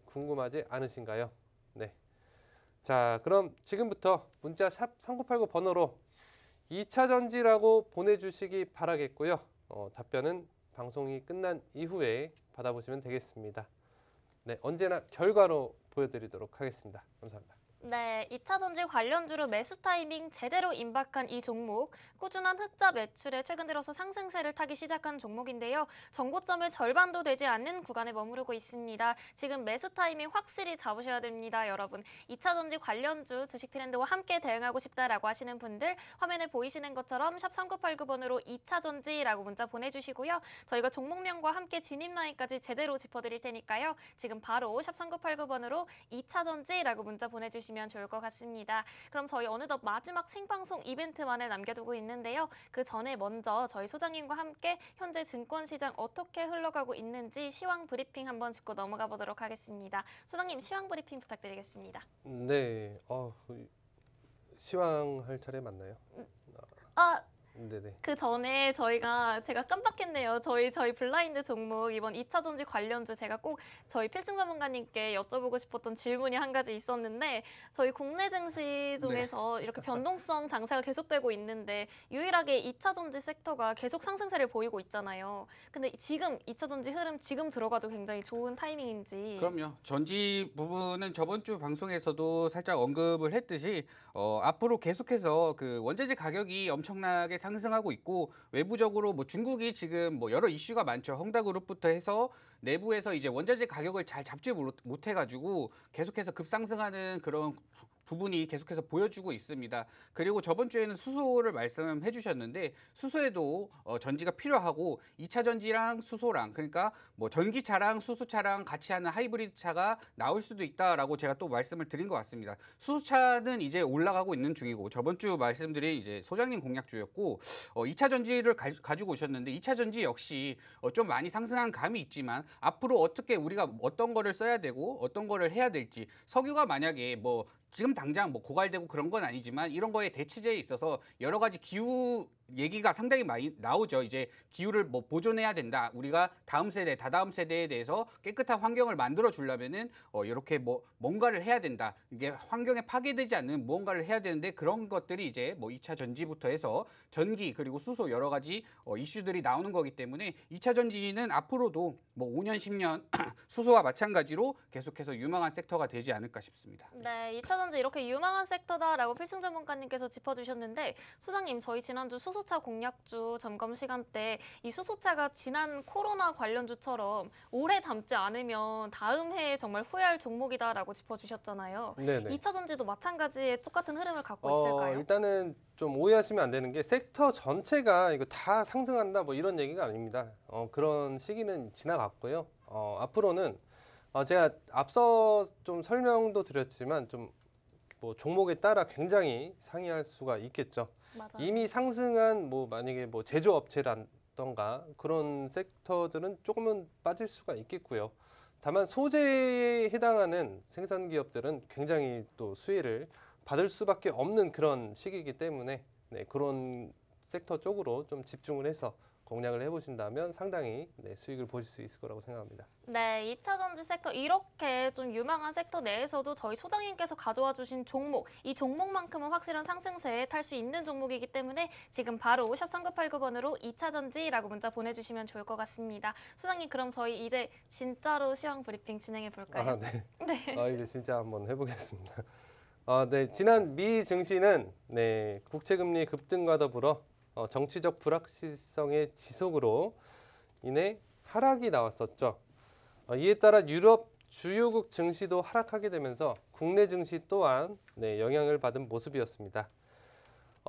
궁금하지 않으신가요? 자, 그럼 지금부터 문자 샵 3989 번호로 2차 전지라고 보내주시기 바라겠고요. 답변은 방송이 끝난 이후에 받아보시면 되겠습니다. 언제나 결과로 보여드리도록 하겠습니다. 감사합니다. 2차 전지 관련주로 매수 타이밍 제대로 임박한 이 종목, 꾸준한 흑자 매출에 최근 들어서 상승세를 타기 시작한 종목인데요. 전고점의 절반도 되지 않는 구간에 머무르고 있습니다. 지금 매수 타이밍 확실히 잡으셔야 됩니다, 여러분. 2차 전지 관련주 주식 트렌드와 함께 대응하고 싶다라고 하시는 분들, 화면에 보이시는 것처럼 샵 3989번으로 2차 전지라고 문자 보내주시고요. 저희가 종목명과 함께 진입 라인까지 제대로 짚어드릴 테니까요. 지금 바로 샵 3989번으로 2차 전지라고 문자 보내주시면 좋을 것 같습니다. 그럼 저희 어느덧 마지막 생방송 이벤트만을 남겨두고 있는데요. 그 전에 먼저 저희 소장님과 함께 현재 증권시장 어떻게 흘러가고 있는지 시황 브리핑 한번 짚고 넘어가 보도록 하겠습니다. 소장님, 시황 브리핑 부탁드리겠습니다. 시황 할 차례 맞나요? 네네. 그 전에 제가 깜빡했네요. 저희 블라인드 종목 이번 2차 전지 관련주 제가 꼭 저희 필승 전문가님께 여쭤보고 싶었던 질문이 한 가지 있었는데 저희 국내 증시 중에서 이렇게 변동성 장세가 계속되고 있는데 유일하게 2차 전지 섹터가 계속 상승세를 보이고 있잖아요. 근데 지금 2차 전지 흐름 지금 들어가도 굉장히 좋은 타이밍인지. 그럼요. 전지 부분은 저번 주 방송에서도 살짝 언급을 했듯이 앞으로 계속해서 그 원자재 가격이 엄청나게 상승하고 있고 외부적으로 뭐 중국이 지금 뭐 여러 이슈가 많죠. 헝다그룹부터 해서 내부에서 이제 원자재 가격을 잘 잡지 못해가지고 계속해서 급상승하는 그런 부분이 계속해서 보여주고 있습니다. 그리고 저번 주에는 수소를 말씀해 주셨는데 수소에도 전지가 필요하고 2차 전지랑 수소랑 그러니까 뭐 전기차랑 수소차랑 같이 하는 하이브리드 차가 나올 수도 있다라고 제가 또 말씀을 드린 것 같습니다. 수소차는 이제 올라가고 있는 중이고 저번 주 말씀드린 이제 소장님 공약주였고 2차 전지를 가지고 오셨는데 2차 전지 역시 좀 많이 상승한 감이 있지만 앞으로 어떻게 우리가 어떤 거를 써야 되고 어떤 거를 해야 될지 석유가 만약에 뭐 지금 당장 뭐 고갈되고 그런 건 아니지만 이런 거에 대체제에 있어서 여러 가지 기후 얘기가 상당히 많이 나오죠. 이제 기후를 뭐 보존해야 된다. 우리가 다음 세대, 다다음 세대에 대해서 깨끗한 환경을 만들어 주려면은 이렇게 뭐 뭔가를 해야 된다. 이게 환경에 파괴되지 않는 무언가를 해야 되는데 그런 것들이 이제 뭐 2차 전지부터 해서 전기 그리고 수소 여러 가지 이슈들이 나오는 거기 때문에 2차 전지는 앞으로도 뭐 5년, 10년 수소와 마찬가지로 계속해서 유망한 섹터가 되지 않을까 싶습니다. 네, 2차 전지 이렇게 유망한 섹터다라고 필승 전문가님께서 짚어주셨는데 소장님 저희 지난주 수소차 공약주 점검 시간 때 이 수소차가 지난 코로나 관련주처럼 오래 담지 않으면 다음 해에 정말 후회할 종목이다라고 짚어주셨잖아요. 네네. 2차 전지도 마찬가지의 똑같은 흐름을 갖고 있을까요? 일단은 좀 오해하시면 안 되는 게 섹터 전체가 이거 다 상승한다 뭐 이런 얘기가 아닙니다. 그런 시기는 지나갔고요. 앞으로는 제가 앞서 좀 설명도 드렸지만 좀 뭐 종목에 따라 굉장히 상이할 수가 있겠죠. 맞아요. 이미 상승한 뭐 만약에 뭐 제조업체라던가 그런 섹터들은 조금은 빠질 수가 있겠고요. 다만 소재에 해당하는 생산 기업들은 굉장히 또 수혜를 받을 수밖에 없는 그런 시기이기 때문에 네, 그런 섹터 쪽으로 좀 집중을 해서 공략을 해보신다면 상당히 네, 수익을 보실 수 있을 거라고 생각합니다. 네, 2차 전지 섹터 이렇게 좀 유망한 섹터 내에서도 저희 소장님께서 가져와 주신 종목, 이 종목만큼은 확실한 상승세에 탈 수 있는 종목이기 때문에 지금 바로 샵 3989번으로 2차 전지라고 문자 보내주시면 좋을 것 같습니다. 소장님 그럼 저희 이제 진짜로 시황 브리핑 진행해 볼까요? 네. 네. 이제 진짜 한번 해보겠습니다. 네, 지난 미 증시는 네, 국채금리 급등과 더불어 정치적 불확실성의 지속으로 인해 하락이 나왔었죠. 이에 따라 유럽 주요국 증시도 하락하게 되면서 국내 증시 또한 네, 영향을 받은 모습이었습니다.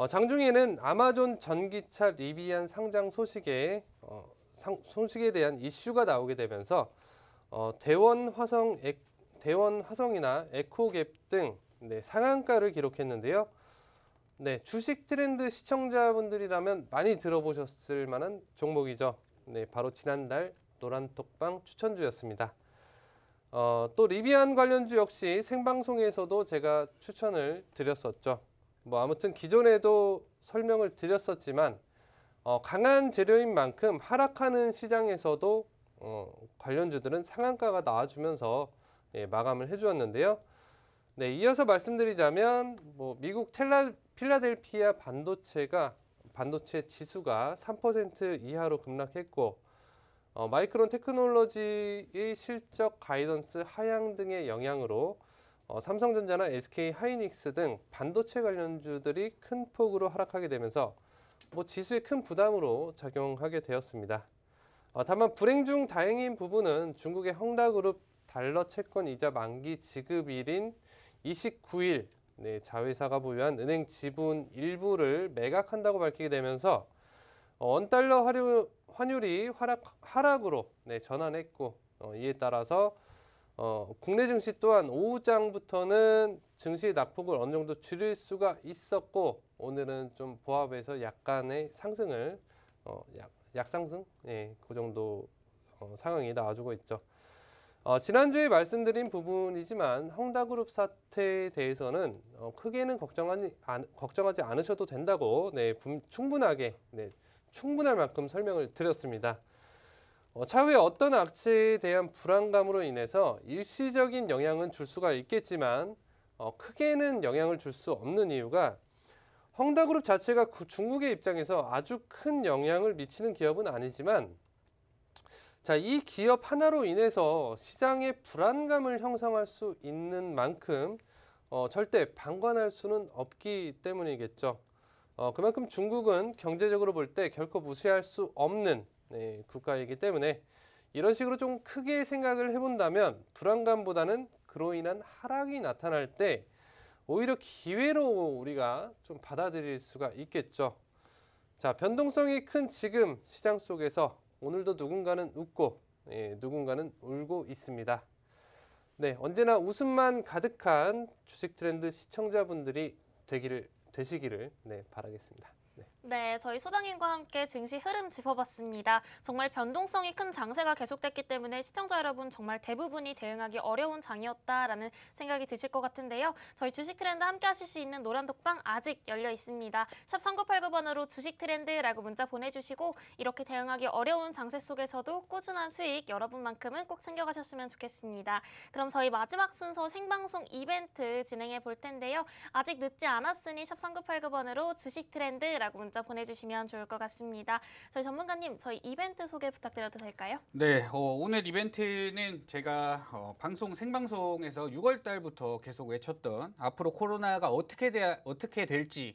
장중에는 아마존 전기차 리비안 상장 소식에 대한 이슈가 나오게 되면서 대원 화성이나 에코갭 등 네, 상한가를 기록했는데요. 네, 주식 트렌드 시청자분들이라면 많이 들어보셨을 만한 종목이죠. 네, 바로 지난달 노란톡방 추천주였습니다. 또 리비안 관련주 역시 생방송에서도 제가 추천을 드렸었죠. 뭐 아무튼 기존에도 설명을 드렸었지만 강한 재료인 만큼 하락하는 시장에서도 관련주들은 상한가가 나와주면서 예, 마감을 해주었는데요. 네, 이어서 말씀드리자면 뭐 미국 필라델피아 반도체 지수가 3% 이하로 급락했고 마이크론 테크놀로지의 실적 가이던스 하향 등의 영향으로 삼성전자나 SK 하이닉스 등 반도체 관련주들이 큰 폭으로 하락하게 되면서 뭐 지수에 큰 부담으로 작용하게 되었습니다. 다만 불행 중 다행인 부분은 중국의 헝다그룹 달러 채권 이자 만기 지급일인 29일 네, 자회사가 보유한 은행 지분 일부를 매각한다고 밝히게 되면서 원달러 환율이 하락으로 네, 전환했고 이에 따라서 국내 증시 또한 오후장부터는 증시 낙폭을 어느 정도 줄일 수가 있었고 오늘은 좀 보합해서 약간의 상승을 약상승 예, 그 정도 상황이 나와주고 있죠. 지난주에 말씀드린 부분이지만 헝다그룹 사태에 대해서는 크게는 걱정하지 않으셔도 된다고 충분하게 충분할 만큼 설명을 드렸습니다. 차후에 어떤 악재에 대한 불안감으로 인해서 일시적인 영향은 줄 수가 있겠지만 크게는 영향을 줄 수 없는 이유가 헝다그룹 자체가 중국의 입장에서 아주 큰 영향을 미치는 기업은 아니지만 자, 이 기업 하나로 인해서 시장의 불안감을 형성할 수 있는 만큼 절대 방관할 수는 없기 때문이겠죠. 그만큼 중국은 경제적으로 볼 때 결코 무시할 수 없는 국가이기 때문에 이런 식으로 좀 크게 생각을 해본다면 불안감보다는 그로 인한 하락이 나타날 때 오히려 기회로 우리가 좀 받아들일 수가 있겠죠. 자, 변동성이 큰 지금 시장 속에서 오늘도 누군가는 웃고 누군가는 울고 있습니다. 네, 언제나 웃음만 가득한 주식 트렌드 시청자분들이 되시기를 바라겠습니다. 네, 저희 소장님과 함께 증시 흐름 짚어봤습니다. 정말 변동성이 큰 장세가 계속됐기 때문에 시청자 여러분 정말 대부분이 대응하기 어려운 장이었다라는 생각이 드실 것 같은데요. 저희 주식 트렌드 함께 하실 수 있는 노란 독방 아직 열려 있습니다. 샵 3989번으로 주식 트렌드라고 문자 보내주시고 이렇게 대응하기 어려운 장세 속에서도 꾸준한 수익 여러분만큼은 꼭 챙겨가셨으면 좋겠습니다. 그럼 저희 마지막 순서 생방송 이벤트 진행해 볼 텐데요. 아직 늦지 않았으니 샵 3989번으로 주식 트렌드라고 문자 보내주시면 좋을 것 같습니다. 저희 전문가님, 저희 이벤트 소개 부탁드려도 될까요? 네, 오늘 이벤트는 제가 생방송에서 6월 달부터 계속 외쳤던 앞으로 코로나가 어떻게 될지에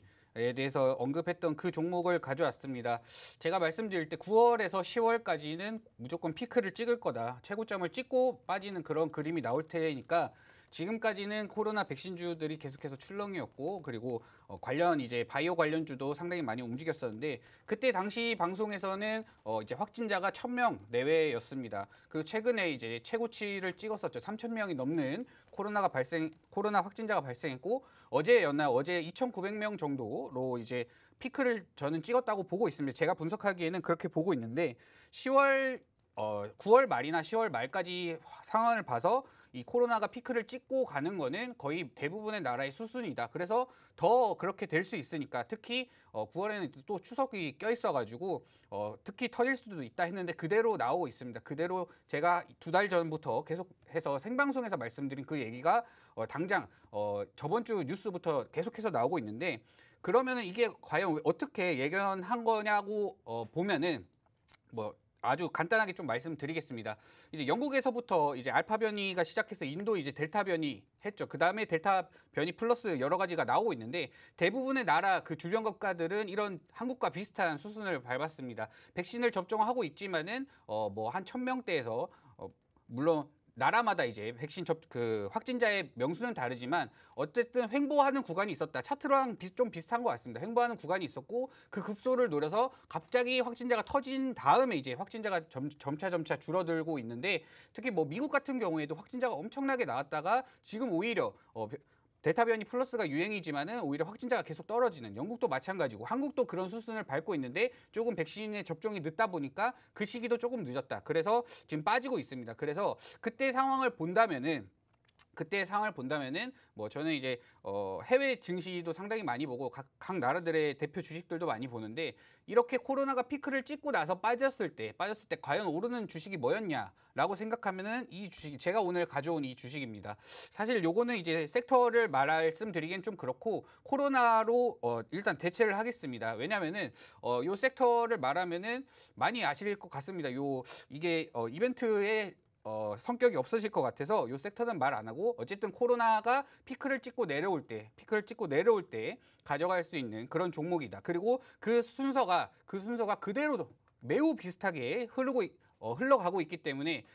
대해서 언급했던 그 종목을 가져왔습니다. 제가 말씀드릴 때 9월에서 10월까지는 무조건 피크를 찍을 거다. 최고점을 찍고 빠지는 그런 그림이 나올 테니까 지금까지는 코로나 백신주들이 계속해서 출렁이었고 그리고 관련 이제 바이오 관련주도 상당히 많이 움직였었는데 그때 당시 방송에서는 이제 확진자가 1,000명 내외였습니다. 그리고 최근에 이제 최고치를 찍었었죠. 3,000명이 넘는 코로나 확진자가 발생했고 어제 2,900명 정도로 이제 피크를 저는 찍었다고 보고 있습니다. 제가 분석하기에는 그렇게 보고 있는데 9월 말이나 10월 말까지 상황을 봐서 이 코로나가 피크를 찍고 가는 거는 거의 대부분의 나라의 수순이다. 그래서 더 그렇게 될 수 있으니까 특히 9월에는 또 추석이 껴있어가지고 특히 터질 수도 있다 했는데 그대로 나오고 있습니다. 그대로 제가 2달 전부터 계속해서 생방송에서 말씀드린 그 얘기가 당장 저번 주 뉴스부터 계속해서 나오고 있는데 그러면은 이게 과연 어떻게 예견한 거냐고 보면은 아주 간단하게 좀 말씀드리겠습니다. 이제 영국에서부터 이제 알파 변이가 시작해서 인도 이제 델타 변이 했죠. 그 다음에 델타 변이 플러스 여러 가지가 나오고 있는데 대부분의 나라 그 주변 국가들은 이런 한국과 비슷한 수순을 밟았습니다. 백신을 접종하고 있지만은 한 1,000명대에서 물론 나라마다 이제 백신 확진자의 명수는 다르지만 어쨌든 횡보하는 구간이 있었다. 차트랑 좀 비슷한 것 같습니다. 횡보하는 구간이 있었고 그 급소를 노려서 갑자기 확진자가 터진 다음에 이제 확진자가 점차 줄어들고 있는데 특히 미국 같은 경우에도 확진자가 엄청나게 나왔다가 지금 오히려 델타 변이 플러스가 유행이지만은 오히려 확진자가 계속 떨어지는 영국도 마찬가지고 한국도 그런 수순을 밟고 있는데 조금 백신의 접종이 늦다 보니까 그 시기도 조금 늦었다. 그래서 지금 빠지고 있습니다. 그래서 그때 상황을 본다면은 저는 이제 해외 증시도 상당히 많이 보고 각 나라들의 대표 주식들도 많이 보는데 이렇게 코로나가 피크를 찍고 나서 빠졌을 때 과연 오르는 주식이 뭐였냐라고 생각하면은 이 주식 제가 오늘 가져온 이 주식입니다. 사실 요거는 이제 섹터를 말씀드리기엔 좀 그렇고 코로나로 일단 대체를 하겠습니다. 왜냐면은 요 섹터를 말하면은 많이 아실 것 같습니다. 이게 이벤트에 성격이 없으실 것 같아서 이 섹터는 말 안 하고 어쨌든 코로나가 피크를 찍고 내려올 때 가져갈 수 있는 그런 종목이다. 그리고 그 순서가 그대로 매우 비슷하게 흘러가고 있기 때문에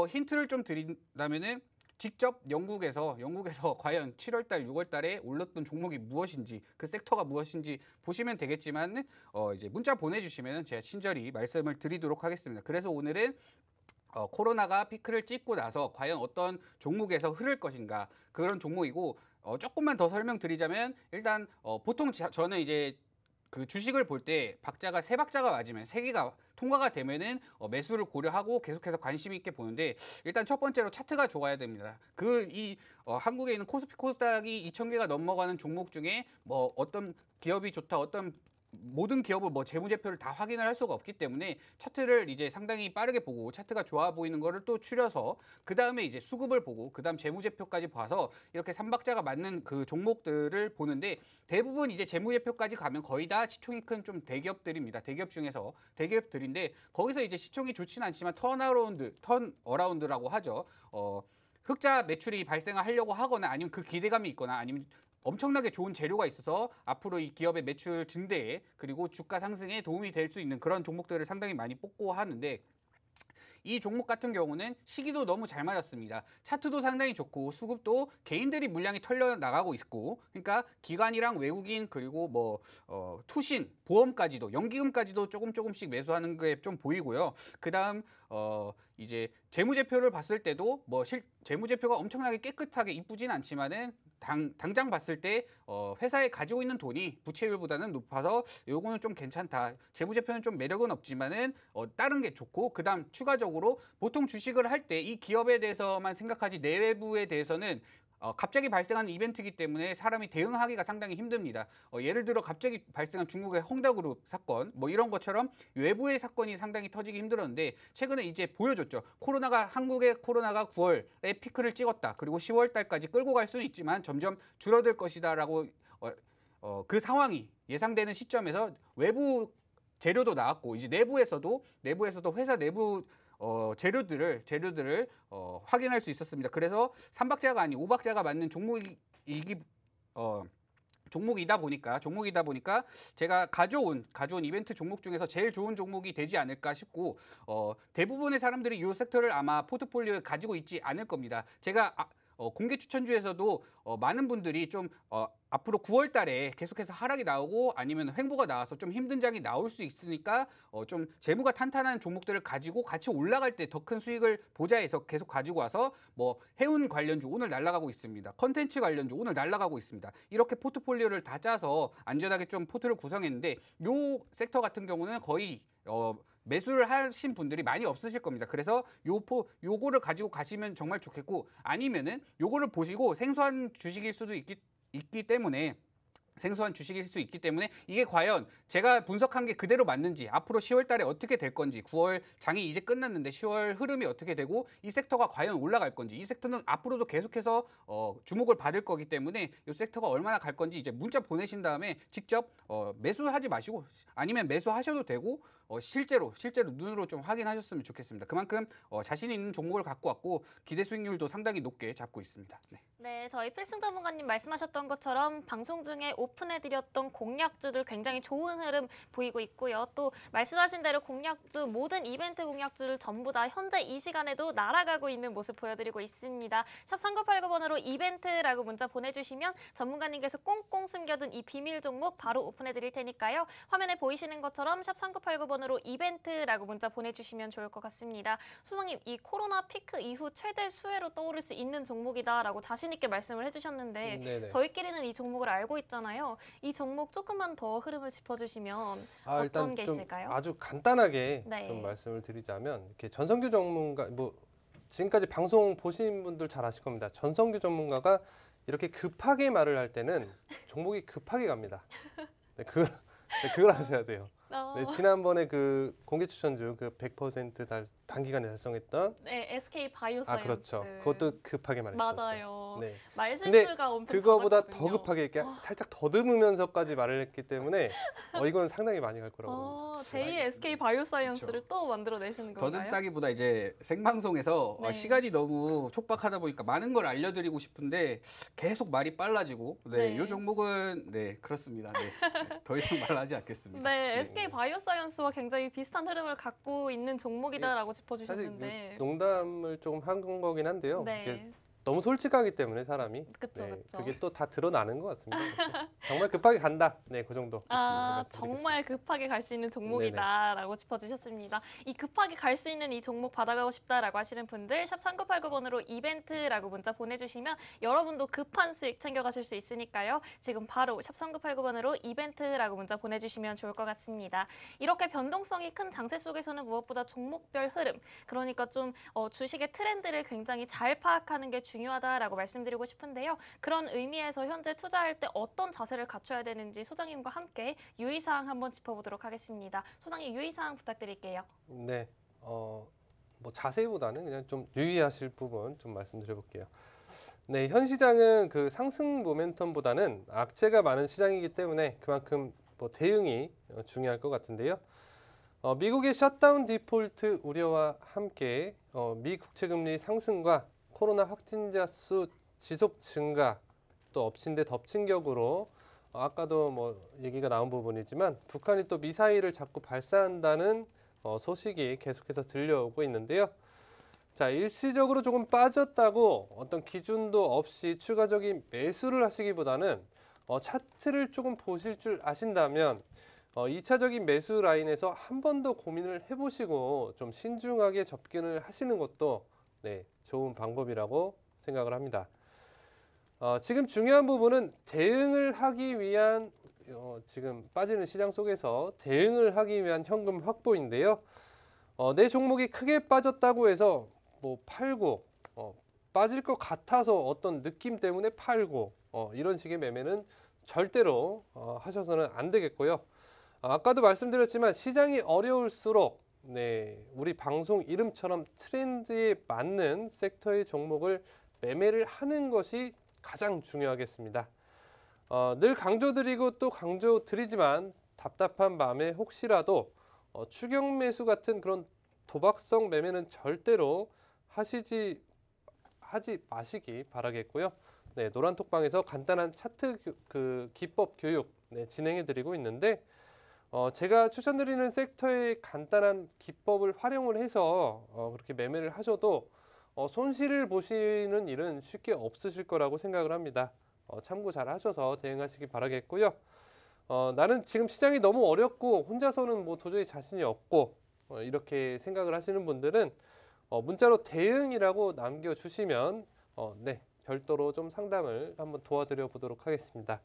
힌트를 좀 드린다면은 직접 영국에서 과연 7월달, 6월달에 올랐던 종목이 무엇인지 그 섹터가 무엇인지 보시면 되겠지만 이제 문자 보내주시면 제가 친절히 말씀을 드리도록 하겠습니다. 그래서 오늘은 코로나가 피크를 찍고 나서 과연 어떤 종목에서 흐를 것인가 그런 종목이고 조금만 더 설명드리자면 일단 보통 저는 이제 그 주식을 볼 때 박자가 세 박자가 맞으면 세 개가 통과가 되면은 매수를 고려하고 계속해서 관심 있게 보는데 일단 첫 번째로 차트가 좋아야 됩니다. 한국에 있는 코스피 코스닥이 2,000개가 넘어가는 종목 중에 뭐 어떤 기업이 좋다, 어떤 모든 기업을 뭐 재무제표를 다 확인을 할 수가 없기 때문에 차트를 이제 상당히 빠르게 보고 차트가 좋아 보이는 거를 또 추려서 그 다음에 이제 수급을 보고 그 다음 재무제표까지 봐서 이렇게 3박자가 맞는 그 종목들을 보는데 대부분 이제 재무제표까지 가면 거의 다 시총이 큰 좀 대기업들입니다. 대기업 중에서 대기업들인데 거기서 이제 시총이 좋지는 않지만 턴어라운드라고 하죠. 흑자 매출이 발생하려고 하거나 아니면 그 기대감이 있거나 아니면 엄청나게 좋은 재료가 있어서 앞으로 이 기업의 매출 증대에 그리고 주가 상승에 도움이 될 수 있는 그런 종목들을 상당히 많이 뽑고 하는데 이 종목 같은 경우는 시기도 너무 잘 맞았습니다. 차트도 상당히 좋고 수급도 개인들이 물량이 털려 나가고 있고 그러니까 기관이랑 외국인 그리고 뭐 투신, 보험까지도 연기금까지도 조금씩 매수하는 게 좀 보이고요. 그다음 이제 재무제표를 봤을 때도 뭐 재무제표가 엄청나게 깨끗하게 이쁘진 않지만은 당장 봤을 때 회사에 가지고 있는 돈이 부채율보다는 높아서 요거는 좀 괜찮다. 재무제표는 좀 매력은 없지만은 다른 게 좋고 그다음 추가적으로 보통 주식을 할 때 이 기업에 대해서만 생각하지 내외부에 대해서는 갑자기 발생한 이벤트이기 때문에 사람이 대응하기가 상당히 힘듭니다. 예를 들어 갑자기 발생한 중국의 헝다그룹 사건 뭐 이런 것처럼 외부의 사건이 상당히 터지기 힘들었는데 최근에 이제 보여줬죠. 한국의 코로나가 9월에 피크를 찍었다. 그리고 10월 달까지 끌고 갈 수는 있지만 점점 줄어들 것이다라고 그 상황이 예상되는 시점에서 외부 재료도 나왔고 이제 내부에서도 회사 내부 재료들을 확인할 수 있었습니다. 그래서 3박자가 아닌 5박자가 맞는 종목이다 보니까 제가 가져온 이벤트 종목 중에서 제일 좋은 종목이 되지 않을까 싶고 대부분의 사람들이 이 섹터를 아마 포트폴리오에 가지고 있지 않을 겁니다. 제가 공개 추천주에서도 많은 분들이 좀 앞으로 9월 달에 계속해서 하락이 나오고 아니면 횡보가 나와서 좀 힘든 장이 나올 수 있으니까 좀 재무가 탄탄한 종목들을 가지고 같이 올라갈 때 더 큰 수익을 보자 해서 계속 가지고 와서 뭐 해운 관련주 오늘 날아가고 있습니다. 컨텐츠 관련주 오늘 날아가고 있습니다. 이렇게 포트폴리오를 다 짜서 안전하게 좀 포트를 구성했는데 요 섹터 같은 경우는 거의 매수를 하신 분들이 많이 없으실 겁니다. 그래서 요거를 가지고 가시면 정말 좋겠고 아니면은 요거를 보시고 생소한 주식일 수도 있기 때문에 이게 과연 제가 분석한 게 그대로 맞는지 앞으로 10월 달에 어떻게 될 건지 9월 장이 이제 끝났는데 10월 흐름이 어떻게 되고 이 섹터가 과연 올라갈 건지 이 섹터는 앞으로도 계속해서 주목을 받을 거기 때문에 이 섹터가 얼마나 갈 건지 이제 문자 보내신 다음에 직접 매수하지 마시고 아니면 매수하셔도 되고 실제로 눈으로 좀 확인하셨으면 좋겠습니다. 그만큼 자신 있는 종목을 갖고 왔고 기대 수익률도 상당히 높게 잡고 있습니다. 네, 저희 필승 전문가님 말씀하셨던 것처럼 방송 중에 오픈해드렸던 공략주들 굉장히 좋은 흐름 보이고 있고요. 또 말씀하신 대로 공략주, 모든 이벤트 공략주를 전부 다 현재 이 시간에도 날아가고 있는 모습 보여드리고 있습니다. 샵 3989번으로 이벤트라고 문자 보내주시면 전문가님께서 꽁꽁 숨겨둔 이 비밀 종목 바로 오픈해드릴 테니까요. 화면에 보이시는 것처럼 샵 3989번으로 이벤트라고 문자 보내주시면 좋을 것 같습니다. 수석님, 이 코로나 피크 이후 최대 수혜로 떠오를 수 있는 종목이다라고 자신 있게 말씀을 해주셨는데 네네. 저희끼리는 이 종목을 알고 있잖아요. 이 종목 조금만 더 흐름을 짚어주시면 어떤 일단 게 좀 있을까요? 아주 간단하게 네. 좀 말씀을 드리자면 이렇게 전성규 전문가 뭐 지금까지 방송 보신 분들 잘 아실 겁니다. 전성규 전문가가 이렇게 급하게 말을 할 때는 종목이 급하게 갑니다. 그걸 아셔야 돼요. 네, 지난번에 그 공개 추천주 그 100% 단기간에 달성했던 네, SK 바이오사이언스. 그렇죠. 그것도 급하게 말했었죠. 맞아요. 네. 말 근데 실수가 엄청 그거보다 잦았거든요. 더 급하게 이렇게 살짝 더듬으면서까지 말을 했기 때문에 이건 상당히 많이 갈 거라고 봅니다. 제2의 SK 바이오사이언스를 또 만들어내시는 건가요? 더듬다기보다 이제 생방송에서 네. 시간이 너무 촉박하다 보니까 많은 걸 알려드리고 싶은데 계속 말이 빨라지고 네. 이 종목은 그렇습니다. 더 이상 말하지 않겠습니다. 네, SK 바이오사이언스와 굉장히 비슷한 흐름을 갖고 있는 종목이다라고 사실 짚어주셨는데 농담을 조금 한 거긴 한데요. 네. 이게 너무 솔직하기 때문에 사람이 그쵸, 그쵸. 그게 또 다 드러나는 것 같습니다. 그래서 정말 급하게 간다. 네, 그 정도. 말씀드리겠습니다. 정말 급하게 갈 수 있는 종목이다라고 짚어주셨습니다. 이 급하게 갈 수 있는 이 종목 받아가고 싶다라고 하시는 분들 샵 3989번으로 이벤트라고 문자 보내주시면 여러분도 급한 수익 챙겨가실 수 있으니까요. 지금 바로 샵 3989번으로 이벤트라고 문자 보내주시면 좋을 것 같습니다. 이렇게 변동성이 큰 장세 속에서는 무엇보다 종목별 흐름, 그러니까 좀 주식의 트렌드를 굉장히 잘 파악하는 게 중요하다라고 말씀드리고 싶은데요. 그런 의미에서 현재 투자할 때 어떤 자세를 갖춰야 되는지 소장님과 함께 유의사항 한번 짚어보도록 하겠습니다. 소장님 유의사항 부탁드릴게요. 네, 뭐 자세히보다는 그냥 좀 유의하실 부분 좀 말씀드려볼게요. 네, 현 시장은 그 상승 모멘텀보다는 악재가 많은 시장이기 때문에 그만큼 뭐 대응이 중요할 것 같은데요. 미국의 셧다운 디폴트 우려와 함께 미 국채 금리 상승과 코로나 확진자 수 지속 증가, 또 엎친 데 덮친 격으로 아까도 뭐 얘기가 나온 부분이지만 북한이 또 미사일을 자꾸 발사한다는 소식이 계속해서 들려오고 있는데요. 자, 일시적으로 조금 빠졌다고 어떤 기준도 없이 추가적인 매수를 하시기보다는 차트를 조금 보실 줄 아신다면 2차적인 매수 라인에서 한 번 더 고민을 해보시고 좀 신중하게 접근을 하시는 것도 네, 좋은 방법이라고 생각을 합니다. 지금 중요한 부분은 대응을 하기 위한 지금 빠지는 시장 속에서 대응을 하기 위한 현금 확보인데요. 내 종목이 크게 빠졌다고 해서 뭐 팔고 빠질 것 같아서 어떤 느낌 때문에 팔고 이런 식의 매매는 절대로 하셔서는 안 되겠고요. 아까도 말씀드렸지만 시장이 어려울수록 네, 우리 방송 이름처럼 트렌드에 맞는 섹터의 종목을 매매를 하는 것이 가장 중요하겠습니다. 늘 강조드리고 또 강조드리지만 답답한 마음에 혹시라도 추격 매수 같은 그런 도박성 매매는 절대로 하지 마시기 바라겠고요. 네, 노란톡방에서 간단한 차트 기법 교육 진행해드리고 있는데 제가 추천드리는 섹터의 간단한 기법을 활용을 해서 그렇게 매매를 하셔도 손실을 보시는 일은 쉽게 없으실 거라고 생각을 합니다. 참고 잘 하셔서 대응하시기 바라겠고요. 나는 지금 시장이 너무 어렵고 혼자서는 뭐 도저히 자신이 없고 이렇게 생각을 하시는 분들은 문자로 대응이라고 남겨주시면 네, 별도로 좀 상담을 한번 도와드려 보도록 하겠습니다.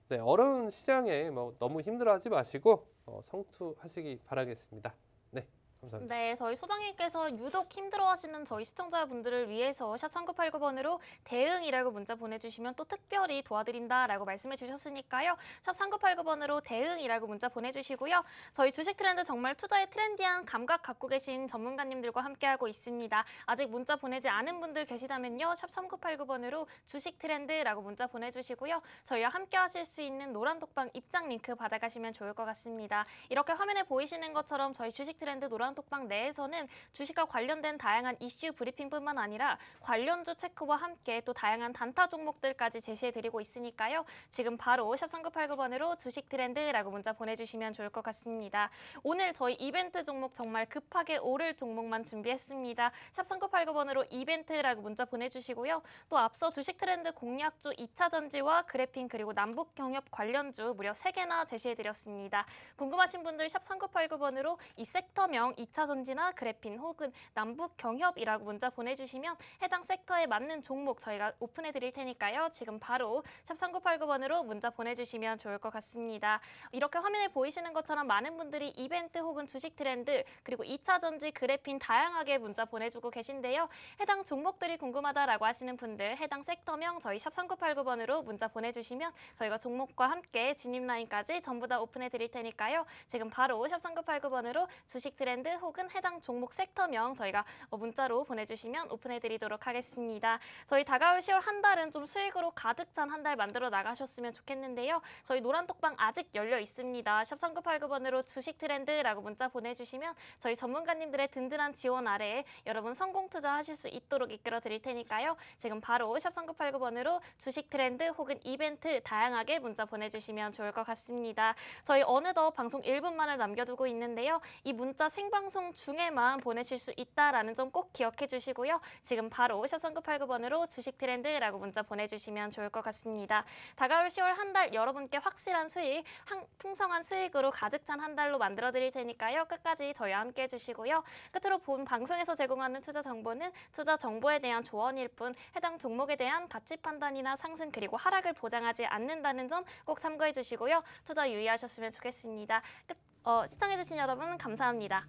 네, 어려운 시장에 뭐 너무 힘들어하지 마시고 성투하시기 바라겠습니다. 네, 감사합니다. 네, 저희 소장님께서 유독 힘들어하시는 저희 시청자분들을 위해서 샵 3989번으로 대응이라고 문자 보내주시면 또 특별히 도와드린다라고 말씀해 주셨으니까요. 샵 3989번으로 대응이라고 문자 보내주시고요. 저희 주식 트렌드 정말 투자에 트렌디한 감각 갖고 계신 전문가님들과 함께하고 있습니다. 아직 문자 보내지 않은 분들 계시다면요. 샵 3989번으로 주식 트렌드라고 문자 보내주시고요. 저희와 함께하실 수 있는 노란톡방 입장 링크 받아가시면 좋을 것 같습니다. 이렇게 화면에 보이시는 것처럼 저희 주식 트렌드 노란톡방 내에서는 주식과 관련된 다양한 이슈 브리핑뿐만 아니라 관련주 체크와 함께 또 다양한 단타 종목들까지 제시해드리고 있으니까요. 지금 바로 샵 3989번으로 주식 트렌드라고 문자 보내주시면 좋을 것 같습니다. 오늘 저희 이벤트 종목 정말 급하게 오를 종목만 준비했습니다. 샵 3989번으로 이벤트라고 문자 보내주시고요. 또 앞서 주식 트렌드 공략주 2차 전지와 그래핀 그리고 남북 경협 관련주 무려 3개나 제시해드렸습니다. 궁금하신 분들 샵 3989번으로 이 섹터명 2차 전지나 그래핀 혹은 남북 경협이라고 문자 보내주시면 해당 섹터에 맞는 종목 저희가 오픈해 드릴 테니까요. 지금 바로 샵 3989번으로 문자 보내주시면 좋을 것 같습니다. 이렇게 화면에 보이시는 것처럼 많은 분들이 이벤트 혹은 주식 트렌드 그리고 2차 전지 그래핀 다양하게 문자 보내주고 계신데요. 해당 종목들이 궁금하다라고 하시는 분들 해당 섹터명 저희 샵 3989번으로 문자 보내주시면 저희가 종목과 함께 진입 라인까지 전부 다 오픈해 드릴 테니까요. 지금 바로 샵 3989번으로 주식 트렌드 혹은 해당 종목 섹터명 저희가 문자로 보내주시면 오픈해드리도록 하겠습니다. 저희 다가올 10월 한 달은 좀 수익으로 가득 찬 한 달 만들어 나가셨으면 좋겠는데요. 저희 노란톡방 아직 열려 있습니다. 샵 3989번으로 주식 트렌드라고 문자 보내주시면 저희 전문가님들의 든든한 지원 아래에 여러분 성공 투자하실 수 있도록 이끌어 드릴 테니까요. 지금 바로 샵 3989번으로 주식 트렌드 혹은 이벤트 다양하게 문자 보내주시면 좋을 것 같습니다. 저희 어느덧 방송 1분만을 남겨두고 있는데요. 이 문자 생방 생방송 중에만 보내실 수 있다라는 점 꼭 기억해 주시고요. 지금 바로 샵 3989번으로 주식 트렌드라고 문자 보내주시면 좋을 것 같습니다. 다가올 10월 한 달 여러분께 확실한 수익, 풍성한 수익으로 가득 찬 한 달로 만들어 드릴 테니까요. 끝까지 저희와 함께 해주시고요. 끝으로 본 방송에서 제공하는 투자 정보는 투자 정보에 대한 조언일 뿐 해당 종목에 대한 가치 판단이나 상승 그리고 하락을 보장하지 않는다는 점 꼭 참고해 주시고요. 투자 유의하셨으면 좋겠습니다. 시청해 주신 여러분 감사합니다.